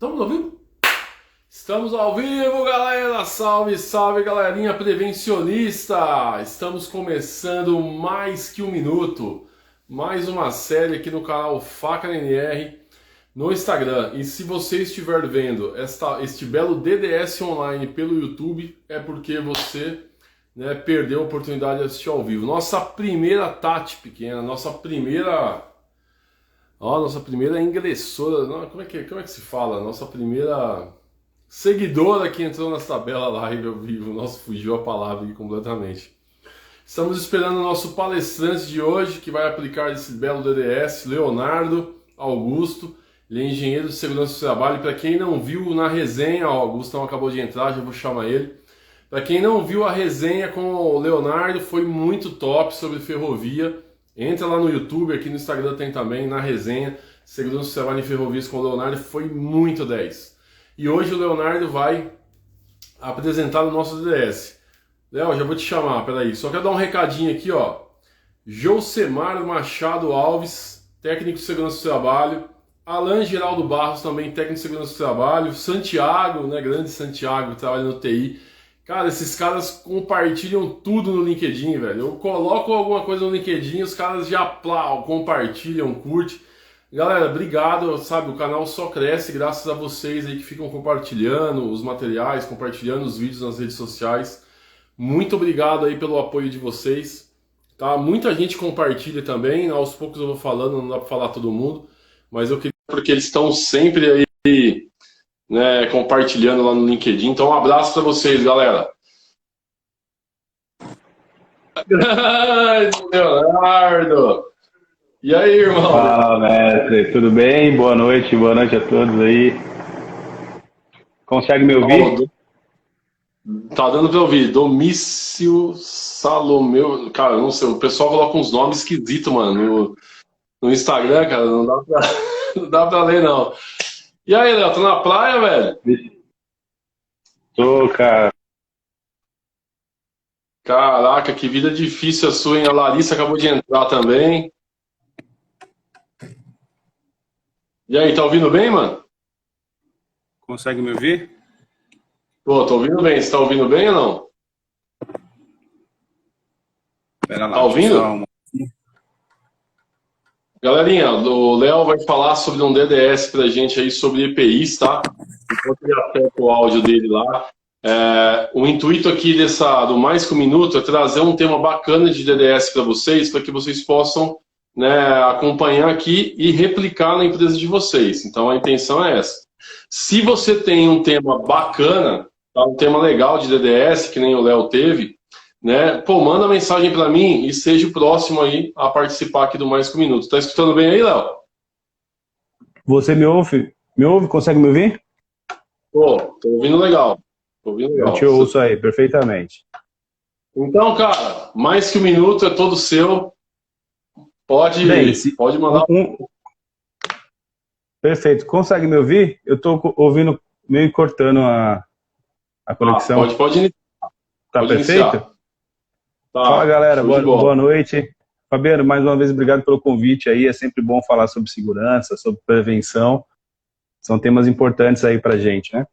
Estamos ao vivo? Estamos ao vivo, galera! Salve, salve, galerinha prevencionista! Estamos começando mais que um minuto. Mais uma série aqui no canal Faca NR no Instagram. E se você estiver vendo este belo DDS online pelo YouTube, é porque você perdeu a oportunidade de assistir ao vivo. Nossa primeira Tati pequena, nossa primeira ingressora, como é que se fala? Nossa primeira seguidora que entrou nessa bela live ao vivo. Nossa, fugiu a palavra aqui completamente. Estamos esperando o nosso palestrante de hoje, que vai aplicar esse belo DDS, Leonardo Augusto. Ele é engenheiro de segurança do trabalho. Para quem não viu na resenha, o Augustão acabou de entrar, já vou chamar ele. Para quem não viu a resenha com o Leonardo, foi muito top sobre ferrovia. Entra lá no YouTube, aqui no Instagram tem também, na resenha, Segurança do Trabalho em Ferrovias com o Leonardo, foi muito 10. E hoje o Leonardo vai apresentar o nosso DDS. Léo, já vou te chamar, peraí, só quero dar um recadinho aqui, ó. Josemar Machado Alves, técnico de Segurança do Trabalho. Alan Geraldo Barros, também técnico de Segurança do Trabalho. Santiago, grande Santiago, que trabalha no TI. Cara, esses caras compartilham tudo no LinkedIn, velho. Eu coloco alguma coisa no LinkedIn, os caras já compartilham, curtem. Galera, obrigado, sabe? O canal só cresce graças a vocês aí que ficam compartilhando os materiais, compartilhando os vídeos nas redes sociais. Muito obrigado aí pelo apoio de vocês, tá? Muita gente compartilha também, aos poucos eu vou falando, não dá pra falar todo mundo, mas eu queria porque eles estão sempre aí compartilhando lá no LinkedIn. Então um abraço para vocês, galera. Grande Leonardo! E aí, irmão? Fala, mestre, tudo bem? Boa noite a todos aí. Consegue me ouvir? Tá dando para ouvir. Domício Salomeu. Cara, não sei, o pessoal coloca uns nomes esquisitos, mano, no Instagram, cara, não dá pra ler, não. E aí, Léo, tá na praia, velho? Tô, cara. Caraca, que vida difícil a sua, hein? A Larissa acabou de entrar também. E aí, tá ouvindo bem, mano? Consegue me ouvir? Pô, tô ouvindo bem. Você tá ouvindo bem ou não? Pera lá, tá ouvindo? Galerinha, o Léo vai falar sobre um DDS pra gente aí sobre EPIs, tá? Enquanto ele acerta o áudio dele lá. O intuito aqui do Mais Que Um Minuto é trazer um tema bacana de DDS para vocês, para que vocês possam acompanhar aqui e replicar na empresa de vocês. Então a intenção é essa. Se você tem um tema bacana, tá, um tema legal de DDS, que nem o Léo teve, manda mensagem para mim e seja o próximo aí a participar aqui do Mais Que Um Minuto. Tá escutando bem aí, Léo? Você me ouve? Me ouve? Consegue me ouvir? Tô ouvindo legal. Eu te ouço aí, perfeitamente. Então, cara, Mais Que Um Minuto é todo seu. Pode mandar. Perfeito. Consegue me ouvir? Eu tô ouvindo meio cortando a conexão. Pode iniciar. Tá perfeito? Tá. Fala, galera. Boa noite. Fabiano, mais uma vez, obrigado pelo convite aí. É sempre bom falar sobre segurança, sobre prevenção. São temas importantes aí pra gente, né?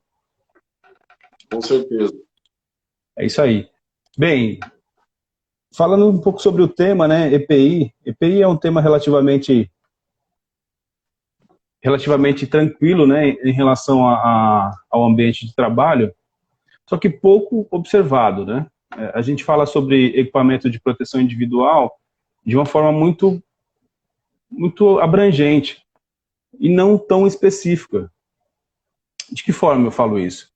Com certeza. É isso aí. Bem, falando um pouco sobre o tema, EPI. EPI é um tema relativamente tranquilo, em relação ao ambiente de trabalho, só que pouco observado, A gente fala sobre equipamento de proteção individual de uma forma muito abrangente e não tão específica. De que forma eu falo isso?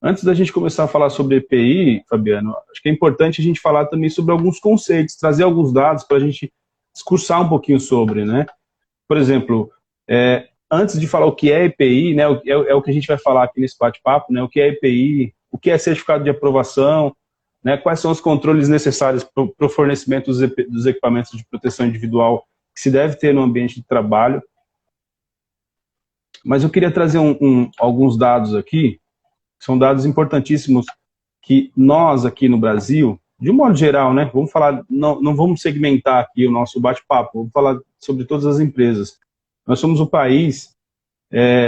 Antes da gente começar a falar sobre EPI, Fabiano, acho que é importante a gente falar também sobre alguns conceitos, trazer alguns dados para a gente discursar um pouquinho sobre, Por exemplo, antes de falar o que é EPI, é o que a gente vai falar aqui nesse bate-papo, o que é EPI, o que é certificado de aprovação, quais são os controles necessários para o fornecimento dos equipamentos de proteção individual que se deve ter no ambiente de trabalho. Mas eu queria trazer alguns dados aqui, que são dados importantíssimos que nós aqui no Brasil, de um modo geral, vamos falar, não vamos segmentar aqui o nosso bate-papo, vamos falar sobre todas as empresas. Nós somos o país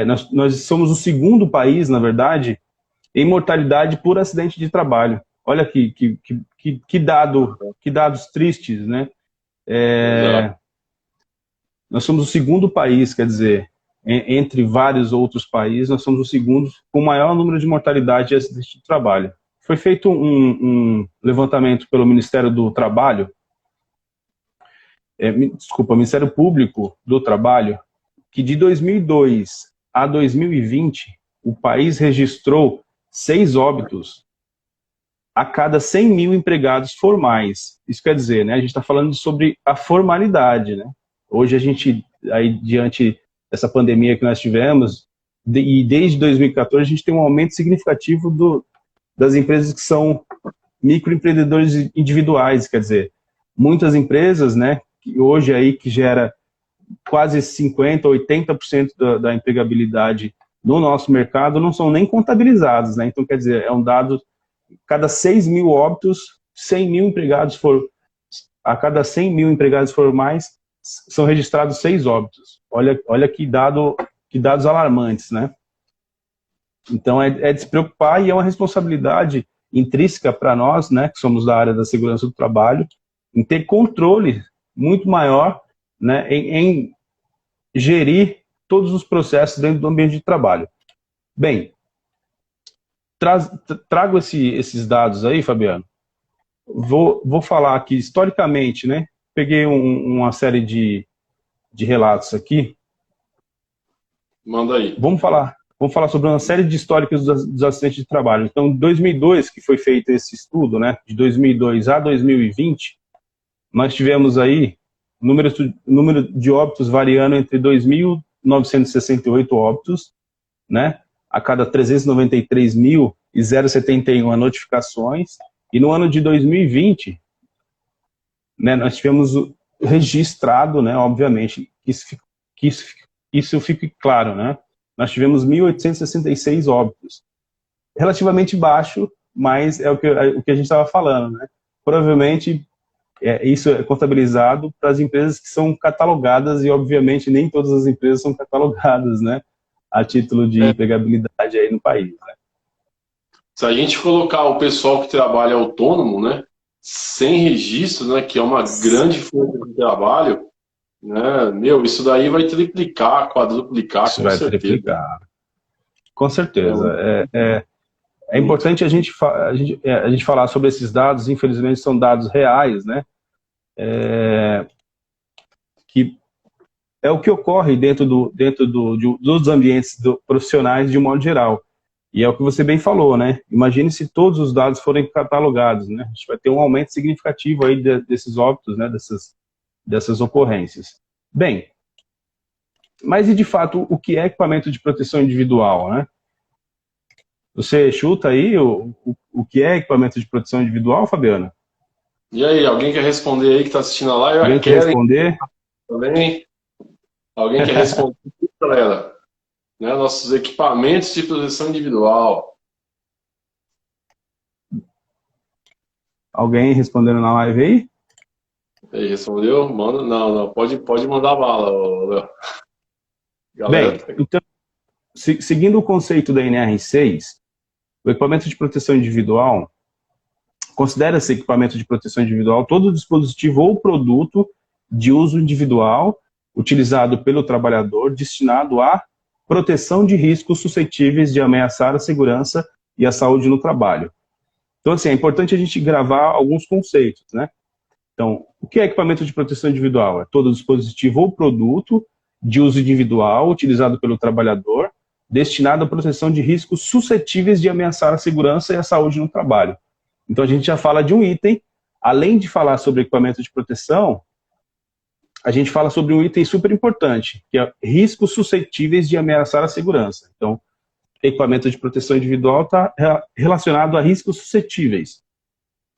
Nós somos o segundo país, na verdade, em mortalidade por acidente de trabalho. Olha que dados tristes, né? Nós somos o segundo país, quer dizer, entre vários outros países, nós somos o segundo com o maior número de mortalidade de acidente de trabalho. Foi feito um levantamento pelo Ministério do Trabalho, Ministério Público do Trabalho, que de 2002 a 2020, o país registrou 6 óbitos a cada 100 mil empregados formais. Isso quer dizer, né, a gente está falando sobre a formalidade, né? Hoje a gente, aí, diante dessa pandemia que nós tivemos, e desde 2014 a gente tem um aumento significativo das empresas que são microempreendedores individuais, quer dizer, muitas empresas, né, que hoje aí que gera quase 50%, 80% da empregabilidade no nosso mercado, não são nem contabilizados, né? Então, quer dizer, é um dado, cada 6 mil óbitos, 100 mil empregados a cada 100 mil empregados formais, são registrados 6 óbitos. Olha que dados alarmantes, né? Então, é de se preocupar e é uma responsabilidade intrínseca para nós, né, que somos da área da segurança do trabalho, em ter controle muito maior, né, em gerir todos os processos dentro do ambiente de trabalho. Bem, trago esses dados aí, Fabiano. Vou falar aqui, historicamente, né, peguei uma série de relatos aqui. Manda aí. Vamos falar sobre uma série de históricos dos acidentes de trabalho. Então, em 2002, que foi feito esse estudo, né, de 2002 a 2020, nós tivemos aí número de óbitos variando entre 2.968 óbitos, né, a cada 393.071 notificações, e no ano de 2020, né, nós tivemos registrado, né, obviamente, que isso fique claro, né, nós tivemos 1.866 óbitos, relativamente baixo, mas é o que a gente estava falando, né, provavelmente isso é contabilizado para as empresas que são catalogadas, e obviamente nem todas as empresas são catalogadas, né, a título de empregabilidade aí no país, né. Se a gente colocar o pessoal que trabalha autônomo, né, sem registro, né, que é uma grande força de trabalho, né, isso daí vai triplicar, quadruplicar, isso com vai certeza. Triplicar. Com certeza. É importante a gente falar sobre esses dados, infelizmente são dados reais, né? Que é o que ocorre dentro dos ambientes profissionais de um modo geral. E é o que você bem falou, né? Imagine se todos os dados forem catalogados, né? A gente vai ter um aumento significativo aí desses óbitos, né? Dessas ocorrências. Bem, mas e de fato, o que é equipamento de proteção individual, né? Você chuta aí o que é equipamento de proteção individual, Fabiana? E aí, alguém quer responder aí que está assistindo a live? Alguém quer responder? Também? Alguém quer responder, galera? Né, nossos equipamentos de proteção individual. Alguém respondendo na live aí? Aí, respondeu? Manda. Não, pode mandar bala, Léo. Bem, então, seguindo o conceito da NR6, o equipamento de proteção individual considera-se equipamento de proteção individual todo dispositivo ou produto de uso individual utilizado pelo trabalhador destinado à proteção de riscos suscetíveis de ameaçar a segurança e a saúde no trabalho. Então, assim, é importante a gente gravar alguns conceitos, né? Então, o que é equipamento de proteção individual? É todo dispositivo ou produto de uso individual utilizado pelo trabalhador destinado à proteção de riscos suscetíveis de ameaçar a segurança e a saúde no trabalho. Então, a gente já fala de um item, além de falar sobre equipamento de proteção, a gente fala sobre um item super importante, que é riscos suscetíveis de ameaçar a segurança. Então, equipamento de proteção individual está relacionado a riscos suscetíveis.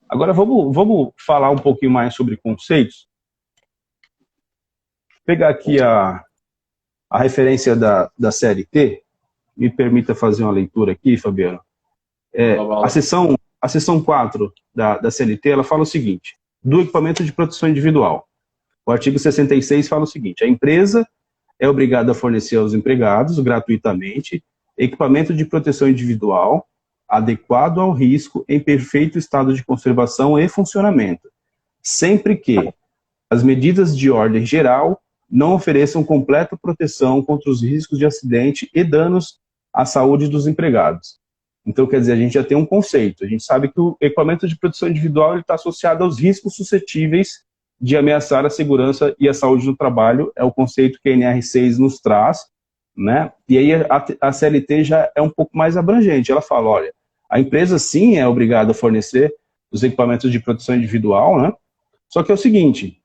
Agora, vamos falar um pouquinho mais sobre conceitos. Vou pegar aqui a referência da CLT. Me permita fazer uma leitura aqui, Fabiano. A seção 4 da CLT, ela fala o seguinte: do equipamento de proteção individual. O artigo 66 fala o seguinte: a empresa é obrigado a fornecer aos empregados, gratuitamente, equipamento de proteção individual, adequado ao risco, em perfeito estado de conservação e funcionamento, sempre que as medidas de ordem geral não ofereçam completa proteção contra os riscos de acidente e danos à saúde dos empregados. Então, quer dizer, a gente já tem um conceito. A gente sabe que o equipamento de proteção individual está associado aos riscos suscetíveis de ameaçar a segurança e a saúde do trabalho. É o conceito que a NR6 nos traz, né? E aí a CLT já é um pouco mais abrangente. Ela fala, olha, a empresa sim é obrigada a fornecer os equipamentos de proteção individual, né? Só que é o seguinte,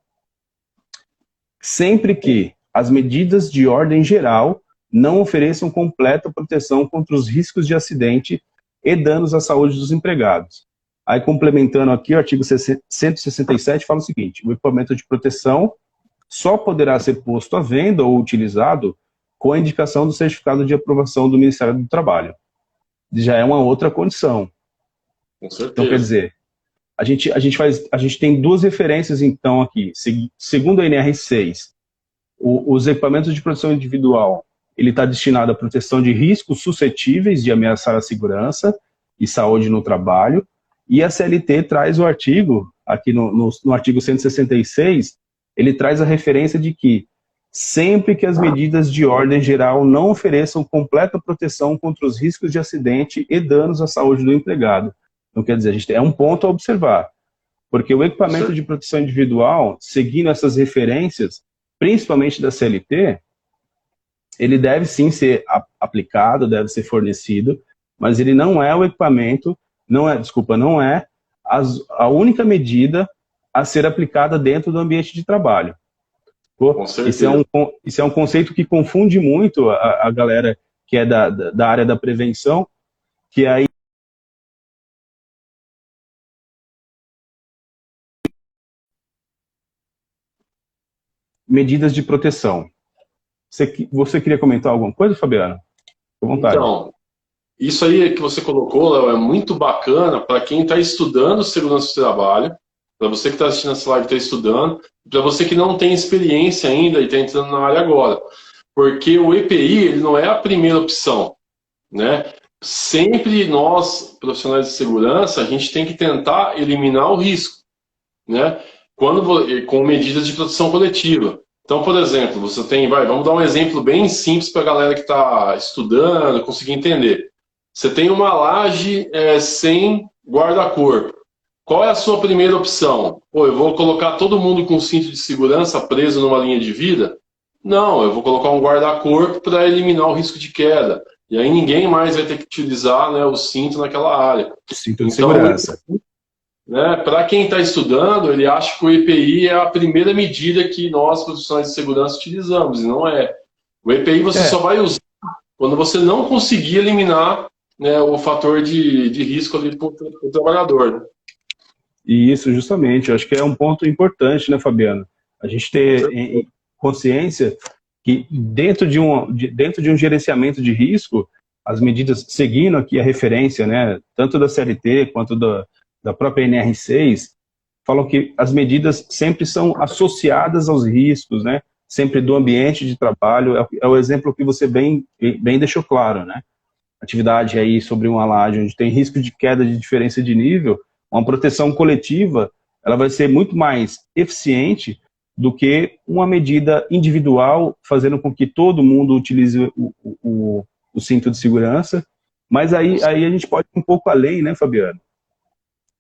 sempre que as medidas de ordem geral não ofereçam completa proteção contra os riscos de acidente e danos à saúde dos empregados. Aí, complementando aqui, o artigo 167 fala o seguinte, o equipamento de proteção só poderá ser posto à venda ou utilizado com a indicação do certificado de aprovação do Ministério do Trabalho. Já é uma outra condição. Com certeza. Então, quer dizer, a gente tem duas referências, então, aqui. Segundo a NR6, os equipamentos de proteção individual, ele está destinado à proteção de riscos suscetíveis de ameaçar a segurança e saúde no trabalho, e a CLT traz o artigo, aqui no artigo 166, ele traz a referência de que sempre que as medidas de ordem geral não ofereçam completa proteção contra os riscos de acidente e danos à saúde do empregado. Então, quer dizer, a gente é um ponto a observar, porque o equipamento de proteção individual, seguindo essas referências, principalmente da CLT, ele deve sim ser aplicado, deve ser fornecido, mas ele não é o equipamento, não é a única medida a ser aplicada dentro do ambiente de trabalho. Isso é um conceito que confunde muito a galera que é da área da prevenção, que aí medidas de proteção. Você queria comentar alguma coisa, Fabiano? Fique à vontade. Então, isso aí que você colocou, Léo, é muito bacana para quem está estudando segurança do trabalho, para você que está assistindo essa live e está estudando, para você que não tem experiência ainda e está entrando na área agora. Porque o EPI ele não é a primeira opção, né? Sempre nós, profissionais de segurança, a gente tem que tentar eliminar o risco, né? Com medidas de proteção coletiva. Então, por exemplo, você tem, vamos dar um exemplo bem simples para a galera que está estudando, conseguir entender. Você tem uma laje sem guarda-corpo. Qual é a sua primeira opção? Pô, eu vou colocar todo mundo com cinto de segurança preso numa linha de vida? Não, eu vou colocar um guarda-corpo para eliminar o risco de queda. E aí ninguém mais vai ter que utilizar, né, o cinto naquela área. Cinto de segurança. Né, para quem está estudando, ele acha que o EPI é a primeira medida que nós, profissionais de segurança, utilizamos, e não é. O EPI você só vai usar quando você não conseguir eliminar, né, o fator de risco ali para o trabalhador. Né? E isso, justamente, eu acho que é um ponto importante, né, Fabiano? A gente ter consciência que dentro de um gerenciamento de risco, as medidas, seguindo aqui a referência, né, tanto da CLT quanto da própria NR6, falam que as medidas sempre são associadas aos riscos, né? Sempre do ambiente de trabalho, é o exemplo que você bem deixou claro, né? Atividade aí sobre uma laje onde tem risco de queda de diferença de nível, uma proteção coletiva, ela vai ser muito mais eficiente do que uma medida individual, fazendo com que todo mundo utilize o cinto de segurança, mas aí a gente pode ir um pouco além, né, Fabiano?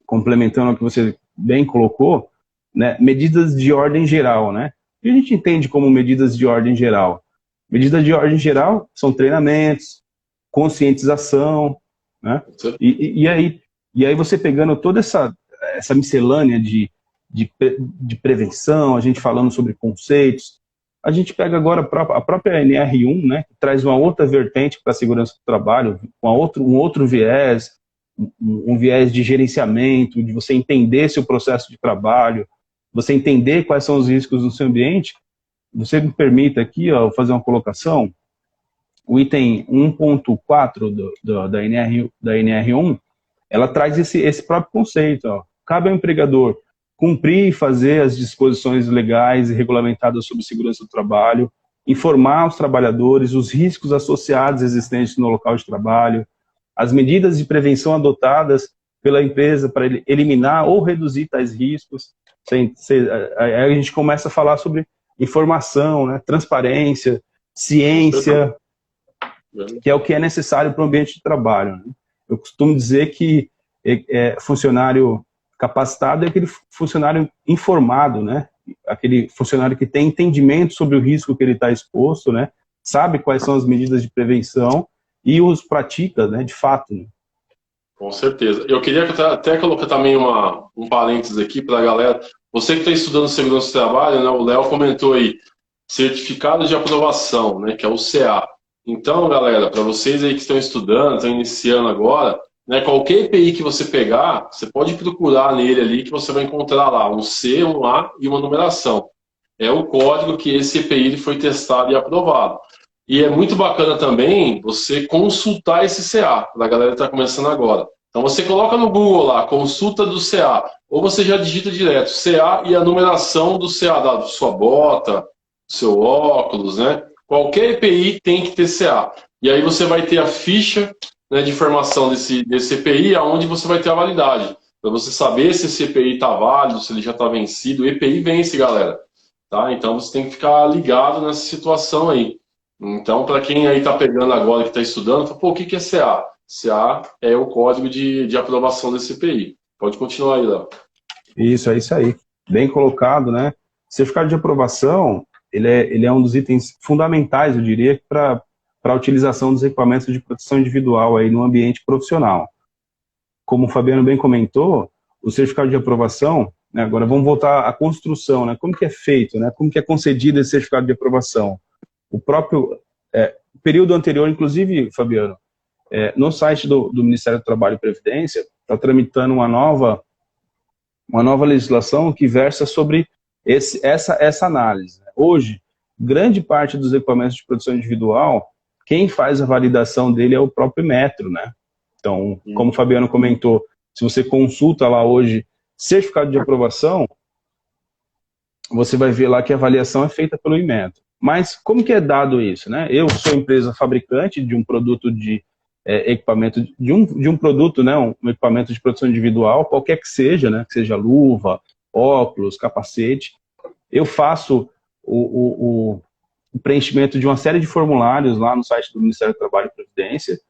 Complementando o que você bem colocou, né, medidas de ordem geral, né? O que a gente entende como medidas de ordem geral? Medidas de ordem geral são treinamentos, conscientização, né? E aí você pegando toda essa miscelânea de prevenção, a gente falando sobre conceitos, a gente pega agora a própria NR1, né, que traz uma outra vertente para a segurança do trabalho, um outro viés, um viés de gerenciamento, de você entender seu processo de trabalho, você entender quais são os riscos no seu ambiente. Você me permita aqui, ó, fazer uma colocação. O item 1.4 da NR1, ela traz esse próprio conceito. Ó. Cabe ao empregador cumprir e fazer as disposições legais e regulamentadas sobre segurança do trabalho, informar os trabalhadores, os riscos associados existentes no local de trabalho, as medidas de prevenção adotadas pela empresa para eliminar ou reduzir tais riscos. Aí a gente começa a falar sobre informação, né, transparência, ciência, que é o que é necessário para o ambiente de trabalho, né? Eu costumo dizer que funcionário capacitado é aquele funcionário informado, né? Aquele funcionário que tem entendimento sobre o risco que ele está exposto, né? Sabe quais são as medidas de prevenção e os pratica, né, de fato, né? Com certeza. Eu queria até colocar também um parênteses aqui para a galera. Você que está estudando segurança do trabalho, né, o Léo comentou aí, certificado de aprovação, né, que é o CA. Então, galera, para vocês aí que estão estudando, estão iniciando agora, né, qualquer EPI que você pegar, você pode procurar nele ali que você vai encontrar lá um C, um A e uma numeração. É o código que esse EPI foi testado e aprovado. E é muito bacana também você consultar esse CA, para a galera que está começando agora. Então você coloca no Google lá, consulta do CA, ou você já digita direto CA e a numeração do CA, da sua bota, do seu óculos, né? Qualquer EPI tem que ter CA. E aí você vai ter a ficha, né, de informação desse EPI, aonde você vai ter a validade. Para você saber se esse EPI está válido, se ele já está vencido. O EPI vence, galera. Tá? Então você tem que ficar ligado nessa situação aí. Então, para quem aí está pegando agora, que está estudando, fala, pô, o que é CA? CA é o código de aprovação desse EPI. Pode continuar aí, Léo. Isso, é isso aí. Bem colocado, né? Certificado de aprovação, ele é um dos itens fundamentais, eu diria, para a utilização dos equipamentos de proteção individual aí no ambiente profissional. Como o Fabiano bem comentou, o certificado de aprovação, né, agora vamos voltar à construção, né? Como que é feito, né? Como que é concedido esse certificado de aprovação? O próprio período anterior, inclusive, Fabiano, no site do Ministério do Trabalho e Previdência, está tramitando uma nova legislação que versa sobre essa análise. Hoje, grande parte dos equipamentos de proteção individual, quem faz a validação dele é o próprio Metro, né? Então, como o Fabiano comentou, se você consulta lá hoje certificado de aprovação, você vai ver lá que a avaliação é feita pelo Inmetro. Mas como que é dado isso, né? Eu sou empresa fabricante de um produto de equipamento, de um produto, né? Um equipamento de proteção individual, qualquer que seja, né? Que seja luva, óculos, capacete. Eu faço o preenchimento de uma série de formulários lá no site do Ministério do Trabalho e Previdência,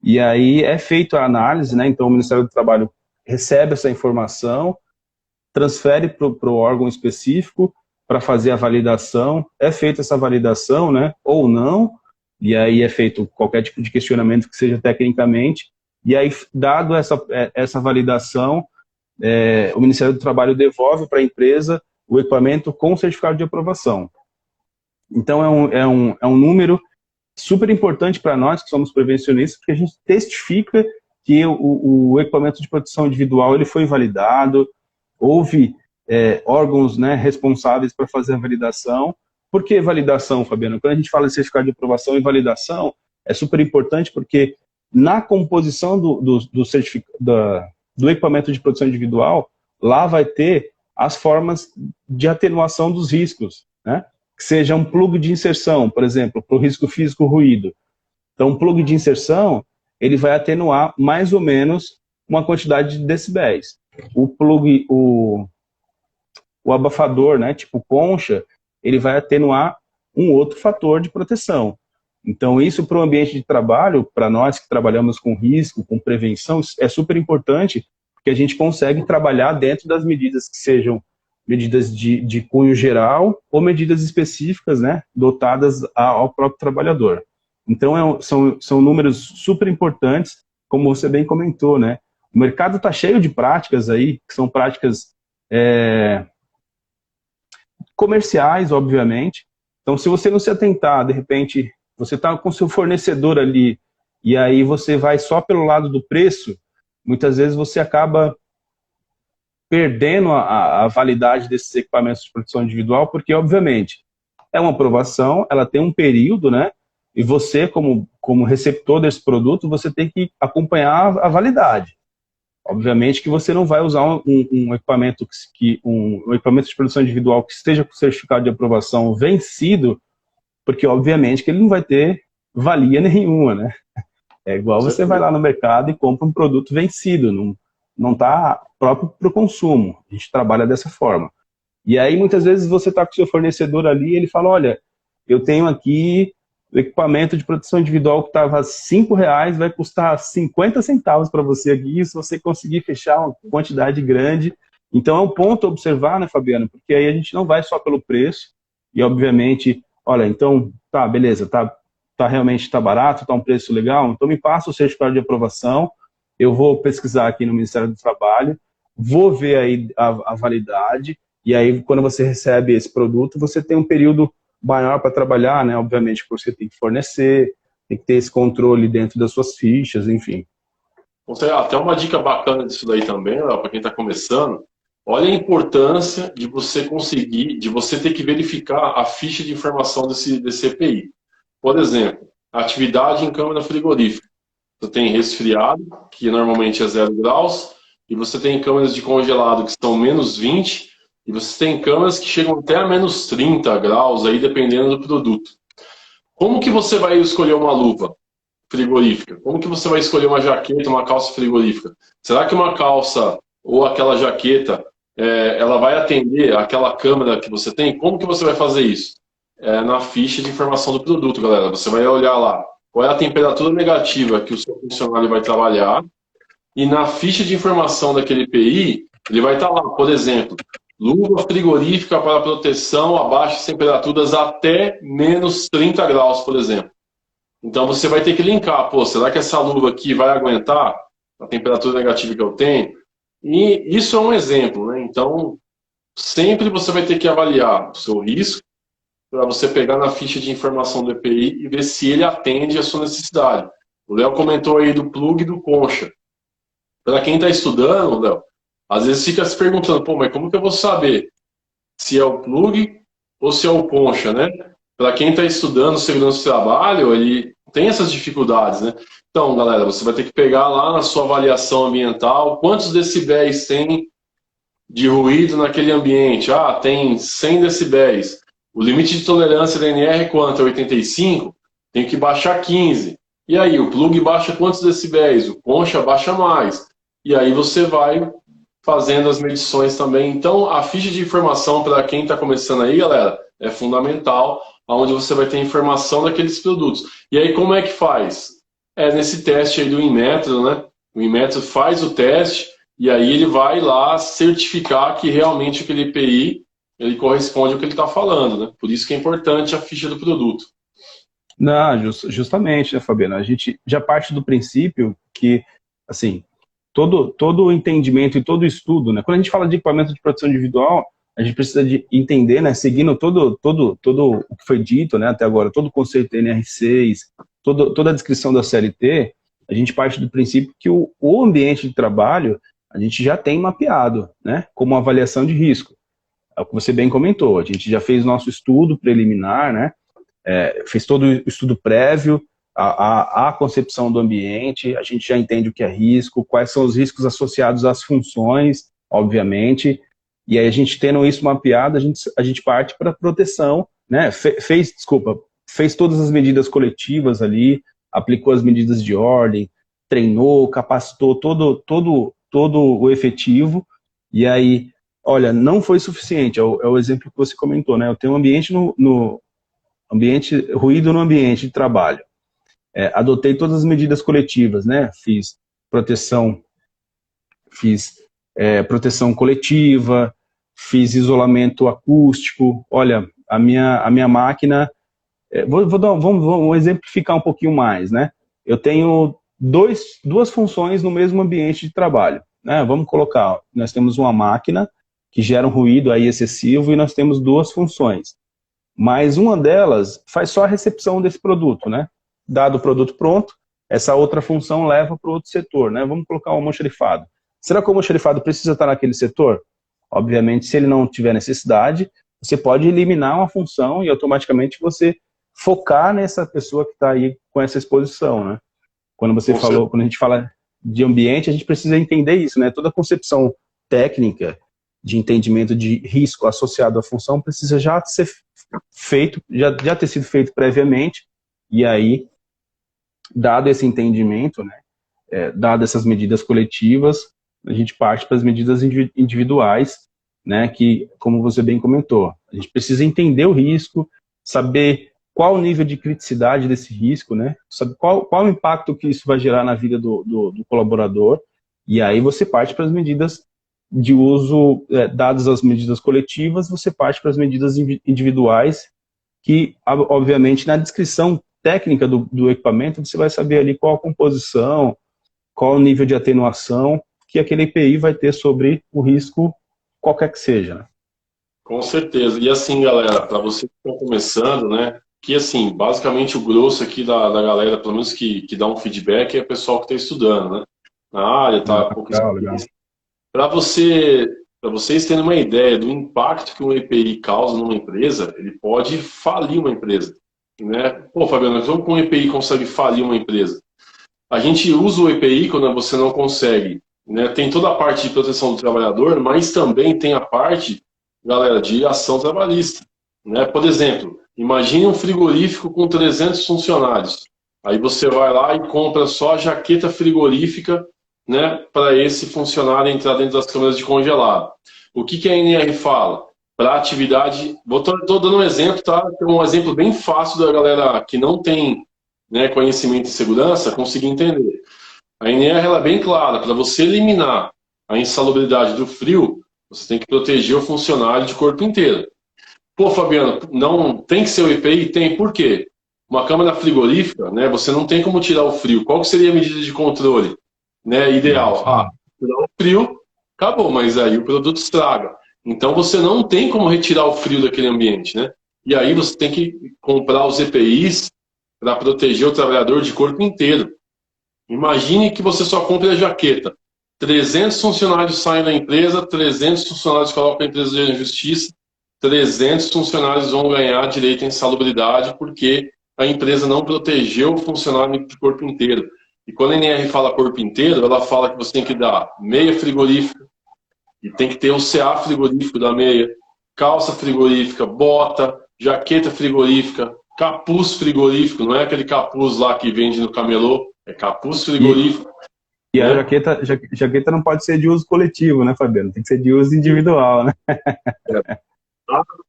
e aí é feita a análise, né? Então o Ministério do Trabalho recebe essa informação, transfere para o órgão específico para fazer a validação, é feita essa validação, né, ou não, e aí é feito qualquer tipo de questionamento que seja tecnicamente, e aí, dado essa validação, o Ministério do Trabalho devolve para a empresa o equipamento com certificado de aprovação. Então é um número super importante para nós, que somos prevencionistas, porque a gente testifica que o equipamento de proteção individual ele foi validado, houve órgãos, né, responsáveis para fazer a validação. Por que validação, Fabiano? Quando a gente fala de certificado de aprovação e validação, é super importante porque na composição do equipamento de proteção individual, lá vai ter as formas de atenuação dos riscos, né? Que seja um plug de inserção, por exemplo, para o risco físico ruído. Então, um plug de inserção, ele vai atenuar mais ou menos uma quantidade de decibéis. O plug, o abafador, né, tipo concha, ele vai atenuar um outro fator de proteção. Então, isso para o ambiente de trabalho, para nós que trabalhamos com risco, com prevenção, é super importante, porque a gente consegue trabalhar dentro das medidas que sejam medidas de cunho geral ou medidas específicas, né, dotadas ao próprio trabalhador. Então, são números super importantes, como você bem comentou, né? O mercado está cheio de práticas aí, que são práticas comerciais, obviamente. Então, se você não se atentar, de repente, você está com seu fornecedor ali, e aí você vai só pelo lado do preço, muitas vezes você acaba perdendo a validade desses equipamentos de proteção individual, porque, obviamente, é uma aprovação, ela tem um período, né? E você, como receptor desse produto, você tem que acompanhar a validade. Obviamente que você não vai usar um equipamento um equipamento de proteção individual que esteja com certificado de aprovação vencido porque obviamente que ele não vai ter valia nenhuma, né? É igual você vai lá no mercado e compra um produto vencido, não está próprio para o consumo. A gente trabalha dessa forma. E aí, muitas vezes, você está com o seu fornecedor ali e ele fala, olha, eu tenho aqui o equipamento de proteção individual que estava R$5, vai custar 50 centavos para você aqui, se você conseguir fechar uma quantidade grande. Então, é um ponto a observar, né, Fabiano? Porque aí a gente não vai só pelo preço, e obviamente, olha, então, tá, beleza, realmente tá barato, tá um preço legal, então me passa o certificado de aprovação, eu vou pesquisar aqui no Ministério do Trabalho, vou ver aí a validade, e aí quando você recebe esse produto, você tem um período maior para trabalhar, né? Obviamente, porque você tem que fornecer, tem que ter esse controle dentro das suas fichas, enfim. Até uma dica bacana disso daí também, para quem está começando, olha a importância de você conseguir, de você ter que verificar a ficha de informação desse EPI. Por exemplo, atividade em câmara frigorífica. Você tem resfriado, que normalmente é 0 graus, e você tem câmaras de congelado que são -20, e você tem câmaras que chegam até a -30 graus, aí dependendo do produto. Como que você vai escolher uma luva frigorífica? Como que você vai escolher uma jaqueta, uma calça frigorífica? Será que uma calça ou aquela jaqueta, ela vai atender aquela câmara que você tem? Como que você vai fazer isso? Na ficha de informação do produto, galera. Você vai olhar lá qual é a temperatura negativa que o seu funcionário vai trabalhar, e na ficha de informação daquele EPI, ele vai estar lá, por exemplo, luva frigorífica para proteção a baixas temperaturas até -30 graus, por exemplo. Então você vai ter que linkar, será que essa luva aqui vai aguentar a temperatura negativa que eu tenho? E isso é um exemplo, né? Então, sempre você vai ter que avaliar o seu risco para você pegar na ficha de informação do EPI e ver se ele atende a sua necessidade. O Léo comentou aí do plug e do concha. Para quem está estudando, Léo, às vezes fica se perguntando, mas como que eu vou saber se é o plug ou se é o concha, né? Para quem está estudando segurança do trabalho, ele tem essas dificuldades, né? Então, galera, você vai ter que pegar lá na sua avaliação ambiental quantos decibéis tem de ruído naquele ambiente. Tem 100 decibéis. O limite de tolerância da NR é quanto? É 85? Tem que baixar 15. E aí, o plug baixa quantos decibéis? O concha baixa mais. E aí você vai fazendo as medições também. Então, a ficha de informação para quem está começando aí, galera, é fundamental, onde você vai ter informação daqueles produtos. E aí, como é que faz? Nesse teste aí do Inmetro, né? O Inmetro faz o teste e aí ele vai lá certificar que realmente aquele EPI ele corresponde ao que ele está falando, né? Por isso que é importante a ficha do produto. Não, justamente, né, Fabiano? A gente já parte do princípio que, assim, todo o entendimento e todo o estudo, né? Quando a gente fala de equipamento de proteção individual, a gente precisa de entender, né, seguindo todo o que foi dito, né, até agora, todo o conceito da NR6, toda a descrição da CLT, a gente parte do princípio que o ambiente de trabalho a gente já tem mapeado, né, como uma avaliação de risco. É o que você bem comentou, a gente já fez nosso estudo preliminar, né, fez todo o estudo prévio, a concepção do ambiente, a gente já entende o que é risco, quais são os riscos associados às funções, obviamente, e aí a gente tendo isso mapeado, a gente parte para proteção, né? Fez todas as medidas coletivas ali, aplicou as medidas de ordem, treinou, capacitou todo o efetivo, e aí, olha, não foi suficiente, é o exemplo que você comentou, né? Eu tenho um ambiente ruído no ambiente de trabalho. Adotei todas as medidas coletivas, né? Fiz proteção coletiva, fiz isolamento acústico. Olha, a minha máquina, vamos exemplificar um pouquinho mais, né? Eu tenho duas funções no mesmo ambiente de trabalho, né? Vamos colocar, nós temos uma máquina que gera um ruído aí excessivo e nós temos duas funções. Mas uma delas faz só a recepção desse produto, né? Dado o produto pronto, essa outra função leva para o outro setor, né? Vamos colocar um almoxarifado. Será que o almoxarifado precisa estar naquele setor? Obviamente, se ele não tiver necessidade, você pode eliminar uma função e automaticamente você focar nessa pessoa que está aí com essa exposição, né? Quando a gente fala de ambiente, a gente precisa entender isso, né? Toda a concepção técnica de entendimento de risco associado à função precisa já ser feito, já ter sido feito previamente, e aí, dado esse entendimento, né, dado essas medidas coletivas, a gente parte para as medidas individuais, né, que, como você bem comentou, a gente precisa entender o risco, saber qual o nível de criticidade desse risco, né, saber qual o impacto que isso vai gerar na vida do colaborador, e aí você parte para as medidas de uso, dadas as medidas coletivas, você parte para as medidas individuais, que, obviamente, na descrição técnica do equipamento, você vai saber ali qual a composição, qual o nível de atenuação que aquele EPI vai ter sobre o risco, qualquer que seja, né? Com certeza. E assim, galera, para você que está começando, né, que assim, basicamente o grosso aqui da galera, pelo menos que dá um feedback, é o pessoal que está estudando, né, na área, tá pouco Legal. Para vocês terem uma ideia do impacto que um EPI causa numa empresa, ele pode falir uma empresa, né? Pô, Fabiano, como que um EPI consegue falir uma empresa? A gente usa o EPI quando você não consegue, né? Tem toda a parte de proteção do trabalhador, mas também tem a parte, galera, de ação trabalhista, né? Por exemplo, imagine um frigorífico com 300 funcionários. Aí você vai lá e compra só a jaqueta frigorífica, né, para esse funcionário entrar dentro das câmeras de congelado. O que a NR fala? Para atividade, estou dando um exemplo, tá? É um exemplo bem fácil da galera que não tem, né, conhecimento em segurança conseguir entender. A NR ela é bem clara, para você eliminar a insalubridade do frio, você tem que proteger o funcionário de corpo inteiro. Pô, Fabiano, não tem que ser o EPI? Tem, por quê? Uma câmara frigorífica, né, você não tem como tirar o frio. Qual que seria a medida de controle, né, ideal? Tirar o frio, acabou, mas aí o produto estraga. Então você não tem como retirar o frio daquele ambiente, né? E aí você tem que comprar os EPIs para proteger o trabalhador de corpo inteiro. Imagine que você só compra a jaqueta. 300 funcionários saem da empresa, 300 funcionários colocam a empresa em justiça, 300 funcionários vão ganhar direito à insalubridade porque a empresa não protegeu o funcionário de corpo inteiro. E quando a NR fala corpo inteiro, ela fala que você tem que dar meia frigorífica, e tem que ter o CA frigorífico da meia, calça frigorífica, bota, jaqueta frigorífica, capuz frigorífico, não é aquele capuz lá que vende no camelô, é capuz frigorífico. E a jaqueta não pode ser de uso coletivo, né, Fabiano? Tem que ser de uso individual, né?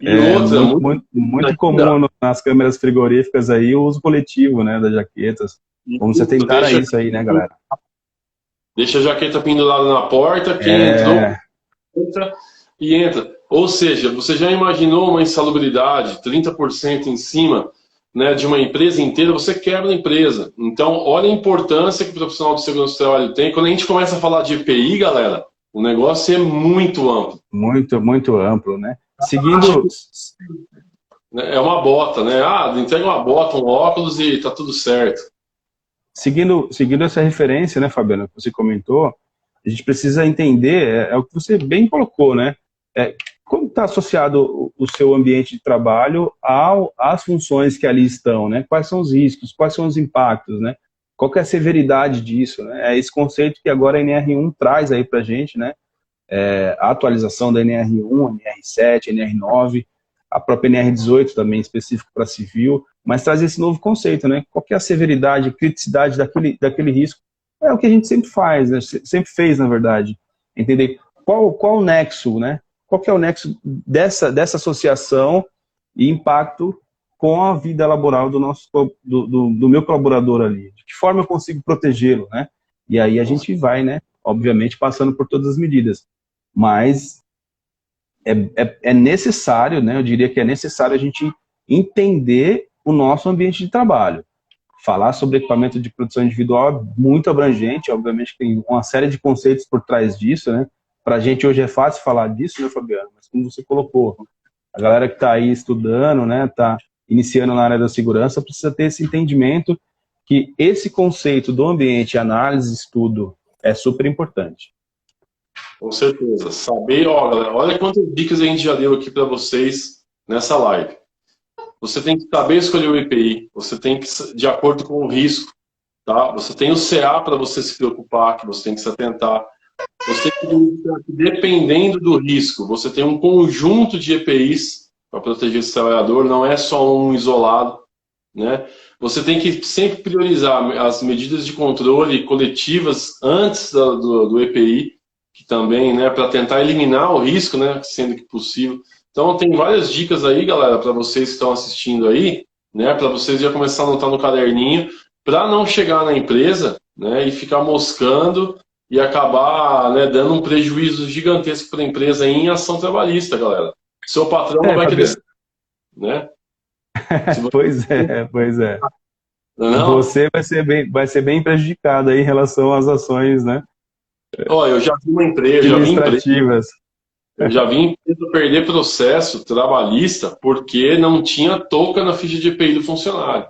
E outra, muito comum nas câmeras frigoríficas aí o uso coletivo, né, das jaquetas. Vamos tentar isso aí, né, galera? Deixa a jaqueta pendurada na porta, quem entra e entra. Ou seja, você já imaginou uma insalubridade, 30% em cima, né, de uma empresa inteira, você quebra a empresa. Então, olha a importância que o profissional de segurança do trabalho tem. Quando a gente começa a falar de EPI, galera, o negócio é muito amplo. Muito amplo, né? Seguindo... É uma bota, né? Entrega uma bota, um óculos e tá tudo certo. Seguindo essa referência, né, Fabiano, que você comentou, a gente precisa entender, o que você bem colocou, né? Como está associado o seu ambiente de trabalho às funções que ali estão, né? Quais são os riscos, quais são os impactos, né? Qual que é a severidade disso, né? É esse conceito que agora a NR1 traz aí para a gente, né? A atualização da NR1, NR7, NR9, a própria NR18 também, específico para civil, mas traz esse novo conceito, né? Qual que é a severidade, criticidade daquele risco? É o que a gente sempre faz, né? Sempre fez, na verdade. Entender qual o nexo, né? Qual que é o nexo dessa associação e impacto com a vida laboral do meu colaborador ali? De que forma eu consigo protegê-lo, né? E aí a gente vai, né? Obviamente, passando por todas as medidas. Mas é necessário, né? Eu diria que é necessário a gente entender o nosso ambiente de trabalho. Falar sobre equipamento de produção individual é muito abrangente, obviamente tem uma série de conceitos por trás disso, né? Para a gente hoje é fácil falar disso, né, Fabiano? Mas como você colocou, a galera que está aí estudando, né, está iniciando na área da segurança, precisa ter esse entendimento que esse conceito do ambiente, análise e estudo é super importante. Com certeza. Saber, galera, olha quantas dicas a gente já deu aqui para vocês nessa live. Você tem que saber escolher o EPI, você tem que, de acordo com o risco, tá? Você tem o CA para você se preocupar, que você tem que se atentar. Você tem que, dependendo do risco, você tem um conjunto de EPIs para proteger esse trabalhador, não é só um isolado, né? Você tem que sempre priorizar as medidas de controle coletivas antes do EPI, que também, né, para tentar eliminar o risco, né, sendo que possível. Então, tem várias dicas aí, galera, para vocês que estão assistindo aí, né, para vocês já começar a anotar no caderninho, para não chegar na empresa, né, e ficar moscando e acabar, né, dando um prejuízo gigantesco para a empresa em ação trabalhista, galera. Seu patrão não vai querer, né? Pois é, pois é. Não? Você vai ser bem prejudicado aí em relação às ações, né, Ó, eu já vi uma empresa, administrativas. eu já vi empresa perder processo trabalhista porque não tinha touca na ficha de EPI do funcionário,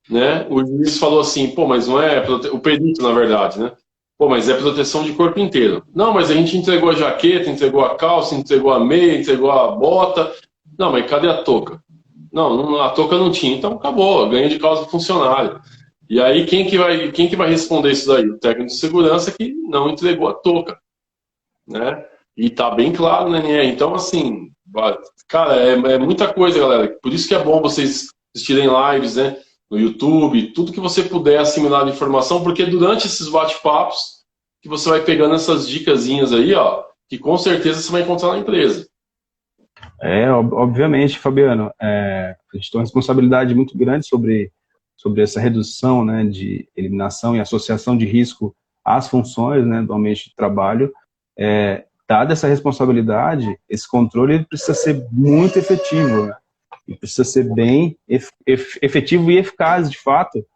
né? O juiz falou assim, pô, mas não é o perito, na verdade, né? Pô, mas é proteção de corpo inteiro. Não, mas a gente entregou a jaqueta, entregou a calça, entregou a meia, entregou a bota. Não, mas cadê a touca? Não, a touca não tinha. Então acabou, ganho de causa do funcionário. E aí quem que vai responder isso daí? O técnico de segurança que não entregou a touca, né? E tá bem claro, né? Então, assim, cara, é muita coisa, galera. Por isso que é bom vocês assistirem lives, né? No YouTube, tudo que você puder assimilar de informação, porque durante esses bate-papos que você vai pegando essas dicasinhas aí, ó, que com certeza você vai encontrar na empresa. Obviamente, Fabiano, a gente tem uma responsabilidade muito grande sobre essa redução, né, de eliminação e associação de risco às funções, né, do ambiente de trabalho. Dada essa responsabilidade, esse controle ele precisa ser muito efetivo, né? Ele precisa ser bem efetivo e eficaz, de fato,